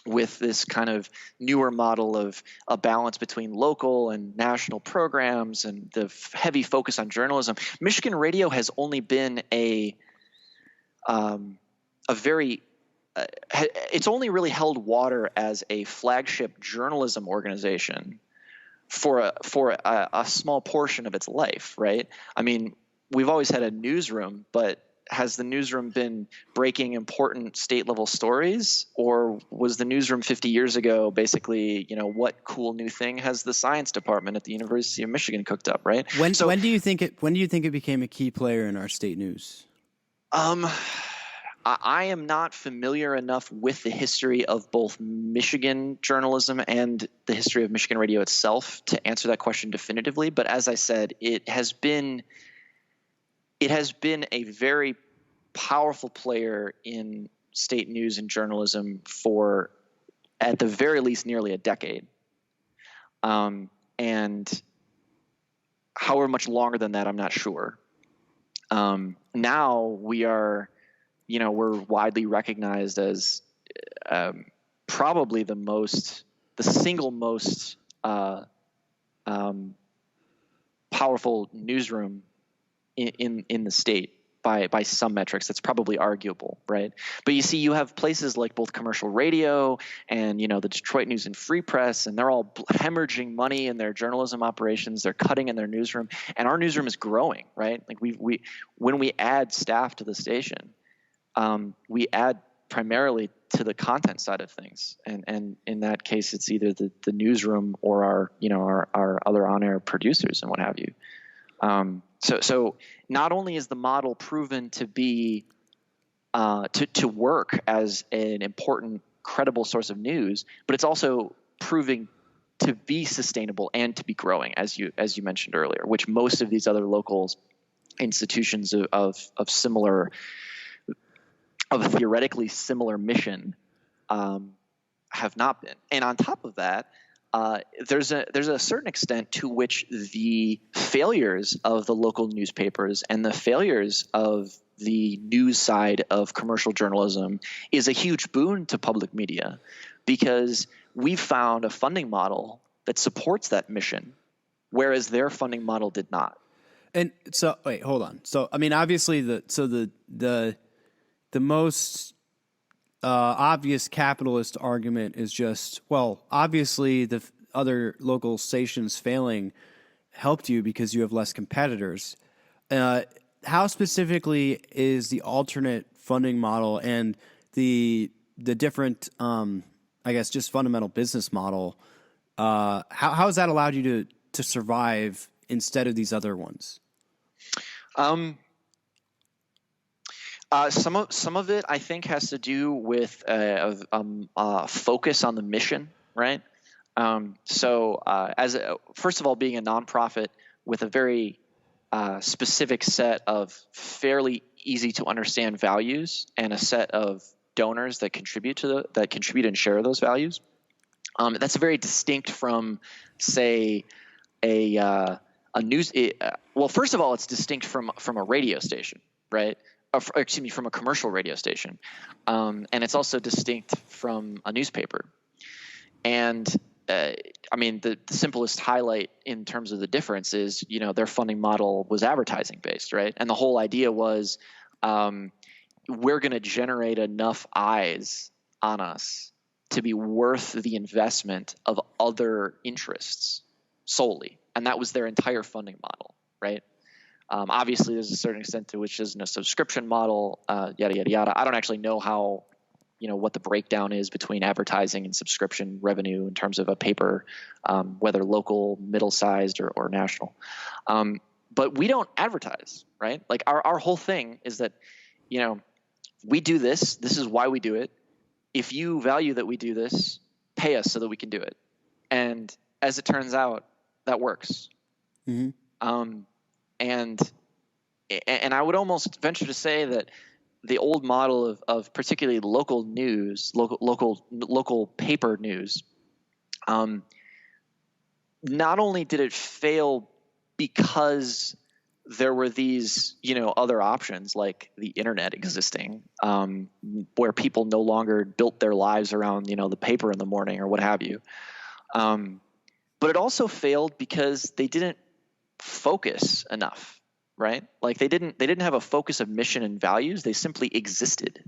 with this kind of newer model of a balance between local and national programs and the heavy focus on journalism. Michigan radio has only been it's only really held water as a flagship journalism organization for a small portion of its life, right? I mean, we've always had a newsroom, but has the newsroom been breaking important state level stories, or was the newsroom 50 years ago basically, what cool new thing has the science department at the University of Michigan cooked up, right? When do you think it became a key player in our state news? I am not familiar enough with the history of both Michigan journalism and the history of Michigan radio itself to answer that question definitively. But as I said, it has been a very powerful player in state news and journalism for, at the very least, nearly a decade. And however much longer than that, I'm not sure. Now we are, we're widely recognized as probably the single most powerful newsroom in the state by some metrics. That's probably arguable, right? But you see, you have places like both commercial radio and the Detroit News and Free Press, and they're all hemorrhaging money in their journalism operations. They're cutting in their newsroom, and our newsroom is growing, right? Like when we add staff to the station, we add primarily to the content side of things, and in that case, it's either the newsroom or our other on-air producers and what have you. So not only is the model proven to be to work as an important, credible source of news, but it's also proving to be sustainable and to be growing, as you mentioned earlier, which most of these other local institutions of theoretically similar mission have not been. And on top of that, there's a certain extent to which the failures of the local newspapers and the failures of the news side of commercial journalism is a huge boon to public media, because we've found a funding model that supports that mission, whereas their funding model did not. And so, wait, hold on. So, I mean, obviously, the most obvious capitalist argument is just, well, obviously the other local stations failing helped you because you have less competitors. How specifically is the alternate funding model and the different, I guess, just fundamental business model, how has that allowed you to survive instead of these other ones? Some of it, I think, has to do with focus on the mission, right? First of all, being a nonprofit with a very specific set of fairly easy to understand values and a set of donors that contribute and share those values, that's very distinct from, say, a news. Well, first of all, it's distinct from a radio station, right? From a commercial radio station, and it's also distinct from a newspaper. And I mean, the simplest highlight in terms of the difference is, their funding model was advertising based, right? And the whole idea was, we're going to generate enough eyes on us to be worth the investment of other interests solely, and that was their entire funding model, right? Obviously, there's a certain extent to which isn't a subscription model, yada, yada, yada. I don't actually know how, what the breakdown is between advertising and subscription revenue in terms of a paper, whether local, middle-sized, or national. But we don't advertise, right? Like our whole thing is that, we do this. This is why we do it. If you value that we do this, pay us so that we can do it. And as it turns out, that works. Mm-hmm. And I would almost venture to say that the old model of particularly local news, local paper news, not only did it fail because there were these, other options like the internet existing, where people no longer built their lives around, the paper in the morning or what have you. But it also failed because they didn't focus enough, right? Like they didn't have a focus of mission and values. They simply existed.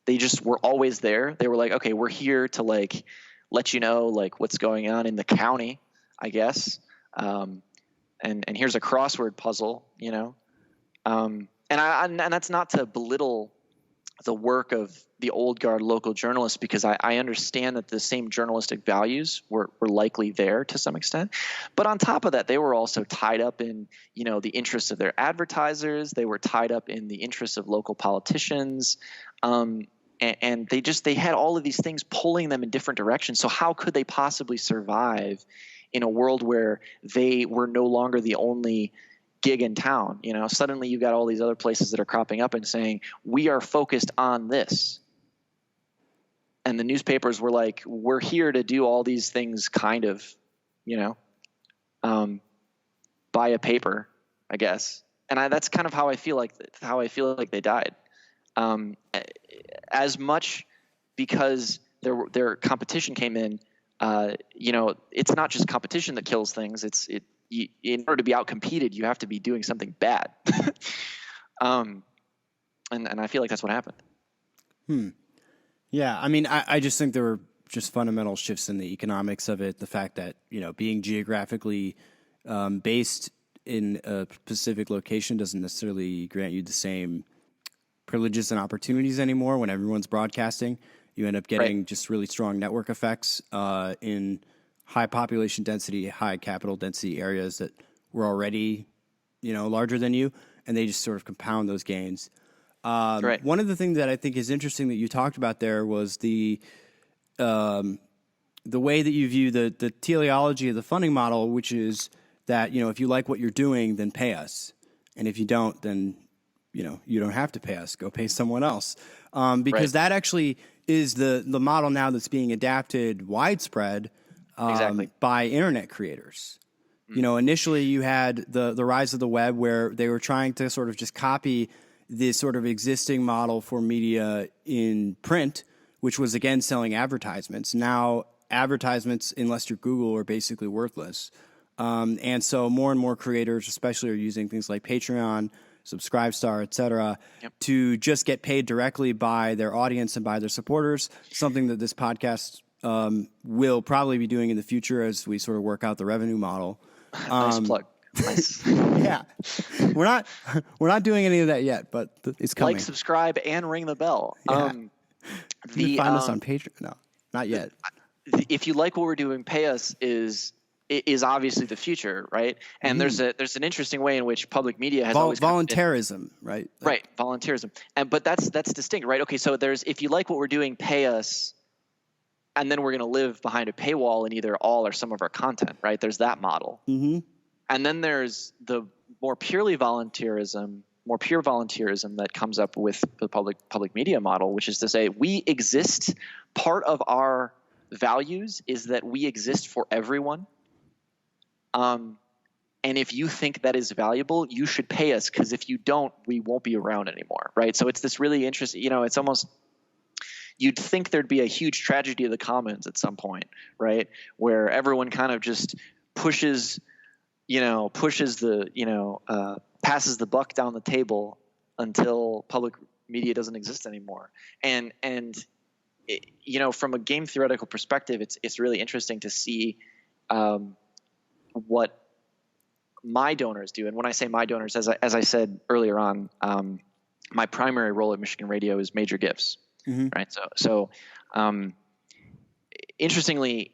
They just were always there. They were like, okay, we're here to let you know what's going on in the county, I guess. And here's a crossword puzzle, and that's not to belittle the work of the old guard local journalists, because I understand that the same journalistic values were likely there to some extent. But on top of that, they were also tied up in, the interests of their advertisers. They were tied up in the interests of local politicians. And they had all of these things pulling them in different directions. So how could they possibly survive in a world where they were no longer the only gig in town? Suddenly you've got all these other places that are cropping up and saying, we are focused on this. And the newspapers were like, we're here to do all these things, kind of, buy a paper, I guess. And that's kind of how I feel like they died. As much because their competition came in, it's not just competition that kills things. In order to be outcompeted, you have to be doing something bad. And I feel like that's what happened. Yeah, I mean, I just think there were just fundamental shifts in the economics of it. The fact that, being geographically based in a specific location doesn't necessarily grant you the same privileges and opportunities anymore when everyone's broadcasting. You end up getting just really strong network effects in high population density, high capital density areas that were already, larger than you, and they just sort of compound those gains. One of the things that I think is interesting that you talked about there was the way that you view the teleology of the funding model, which is that, if you like what you're doing, then pay us. And if you don't, then, you don't have to pay us. Go pay someone else. Because that actually is the model now that's being adapted widespread by internet creators. Initially you had the rise of the web, where they were trying to sort of just copy this sort of existing model for media in print, which was, again, selling advertisements. Now advertisements, unless you're Google, are basically worthless. And so more and more creators, especially, are using things like Patreon, Subscribestar, et cetera, to just get paid directly by their audience and by their supporters, something that this podcast will probably be doing in the future as we sort of work out the revenue model. Nice plug. Nice. Yeah, we're not doing any of that yet, but it's coming. Like, subscribe, and ring the bell. Yeah. You can find us on Patreon. No, not yet. If you like what we're doing, pay us is obviously the future, right? And there's an interesting way in which public media has always voluntarism, right? Right, voluntarism. But that's distinct, right? Okay, so if you like what we're doing, pay us, and then we're going to live behind a paywall in either all or some of our content, right? There's that model. Mm-hmm. And then there's the more pure volunteerism that comes up with the public media model, which is to say, we exist. Part of our values is that we exist for everyone. And if you think that is valuable, you should pay us, because if you don't, we won't be around anymore, right? So it's this really interesting, it's almost, you'd think there'd be a huge tragedy of the commons at some point, right? Where everyone kind of just passes the buck down the table until public media doesn't exist anymore. And from a game theoretical perspective, it's really interesting to see what my donors do. And when I say my donors, as I said earlier on, my primary role at Michigan Radio is major gifts, right? So interestingly,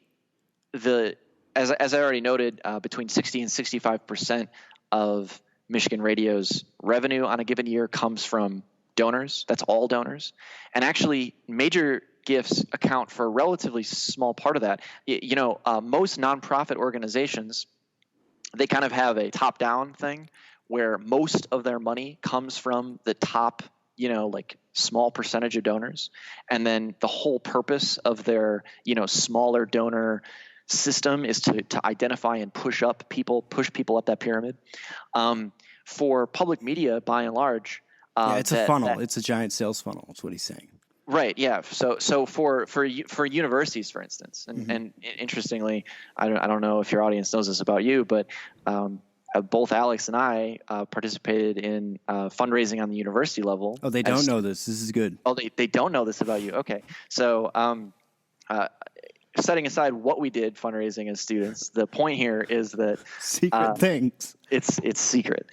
as I already noted, between 60 and 65% of Michigan Radio's revenue on a given year comes from donors. That's all donors. And actually, major gifts account for a relatively small part of that. Most nonprofit organizations, they kind of have a top-down thing where most of their money comes from the top, small percentage of donors. And then the whole purpose of their, smaller donor system is to identify and push people up that pyramid. For public media, by and large, it's a funnel. It's a giant sales funnel. That's what he's saying. Right. Yeah. So for universities, for instance, and interestingly, I don't know if your audience knows this about you, but both Alex and I participated in fundraising on the university level. Oh, they don't know this. This is good. Oh, they don't know this about you. Okay. So setting aside what we did fundraising as students, the point here is that secret things. It's secret.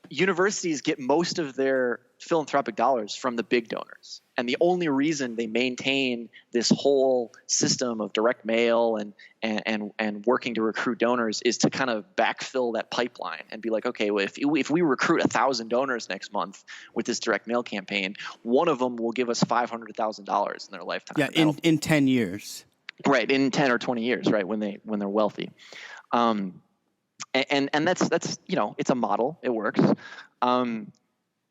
Universities get most of their philanthropic dollars from the big donors. And the only reason they maintain this whole system of direct mail and working to recruit donors is to kind of backfill that pipeline and be like, okay, well, if we recruit 1,000 donors next month with this direct mail campaign, one of them will give us $500,000 in their lifetime. Yeah, in 10 years. Right, in 10 or 20 years, right, when they're wealthy. And that's it's a model. It works.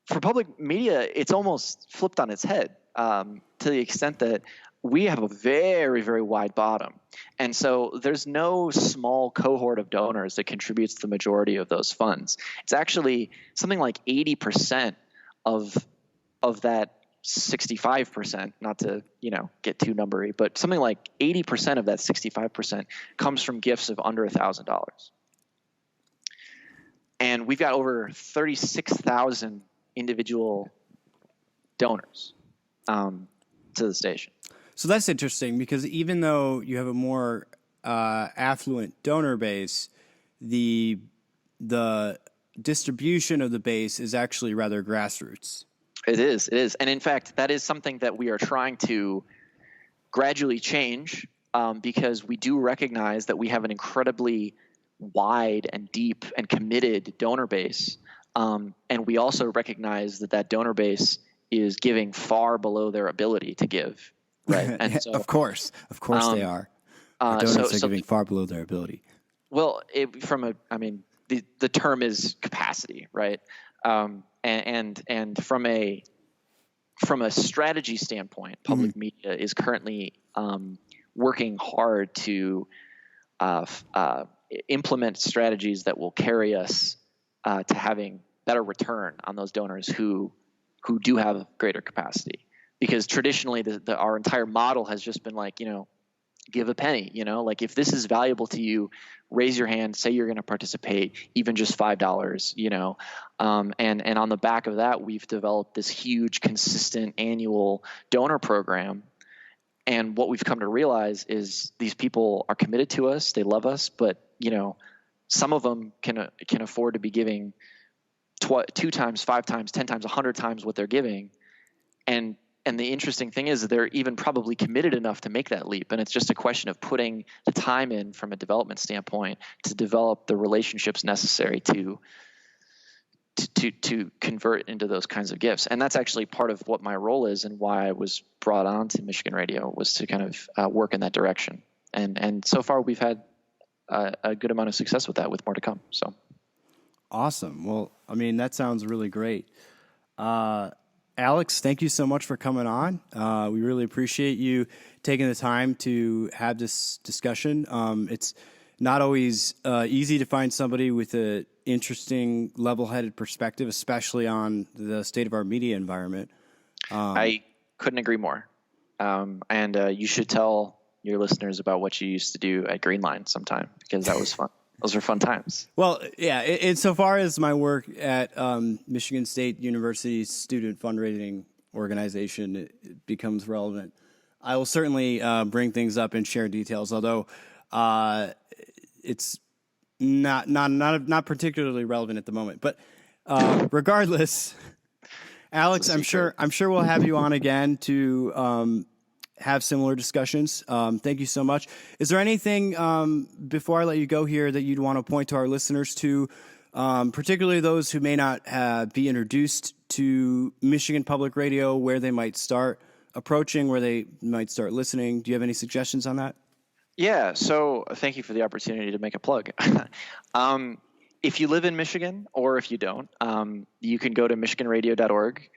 For public media, it's almost flipped on its head, to the extent that we have a very, very wide bottom. And so there's no small cohort of donors that contributes the majority of those funds. It's actually something like 80% of that 65%, not to, get too numbery, but something like 80% of that 65% comes from gifts of under $1,000. And we've got over 36,000 individual donors to the station. So that's interesting, because even though you have a more affluent donor base, the distribution of the base is actually rather grassroots. It is. And in fact, that is something that we are trying to gradually change, because we do recognize that we have an incredibly wide and deep and committed donor base. And we also recognize that donor base is giving far below their ability to give. Right. And so, of course they are. Donors are giving far below their ability. Well, the term is capacity, right? And from a strategy standpoint, public media is currently working hard to implement strategies that will carry us to having better return on those donors who do have greater capacity. Because traditionally, our entire model has just been like, give a penny. Like, if this is valuable to you, raise your hand, say you're going to participate, even just $5. And on the back of that, we've developed this huge, consistent annual donor program. And what we've come to realize is these people are committed to us, they love us, but some of them can afford to be giving 2 times, 5 times, 10 times, 100 times what they're giving. And the interesting thing is that they're even probably committed enough to make that leap. And it's just a question of putting the time in from a development standpoint to develop the relationships necessary to convert into those kinds of gifts. And that's actually part of what my role is and why I was brought on to Michigan Radio, was to kind of work in that direction. And so far we've had a good amount of success with that, with more to come. So awesome. Well, that sounds really great. Alex, thank you so much for coming on. We really appreciate you taking the time to have this discussion. It's not always easy to find somebody with an interesting, level-headed perspective, especially on the state of our media environment. I couldn't agree more. And you should tell your listeners about what you used to do at Greenline sometime, because that was fun. Those were fun times. Well, yeah, insofar as my work at Michigan State University's student fundraising organization it becomes relevant, I will certainly bring things up and share details, although it's not particularly relevant at the moment. But regardless, Alex, I'm sure we'll have you on again to have similar discussions. Thank you so much. Is there anything before I let you go here that you'd want to point to our listeners to, particularly those who may not be introduced to Michigan Public Radio, where they might start approaching, where they might start listening? Do you have any suggestions on that? Yeah, so thank you for the opportunity to make a plug. If you live in Michigan, or if you don't, you can go to michiganradio.org.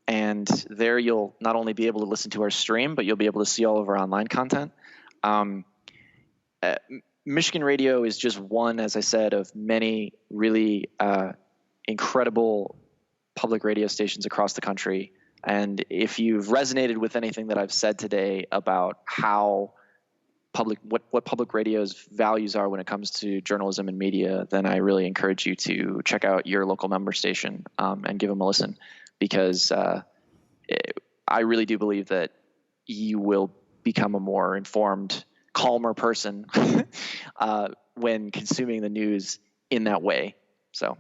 And there you'll not only be able to listen to our stream, but you'll be able to see all of our online content. Michigan Radio is just one, as I said, of many really incredible public radio stations across the country. And if you've resonated with anything that I've said today about how what public radio's values are when it comes to journalism and media, then I really encourage you to check out your local member station and give them a listen. Because I really do believe that you will become a more informed, calmer person when consuming the news in that way. So,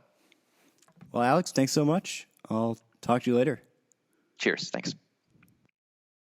well, Alex, thanks so much. I'll talk to you later. Cheers. Thanks.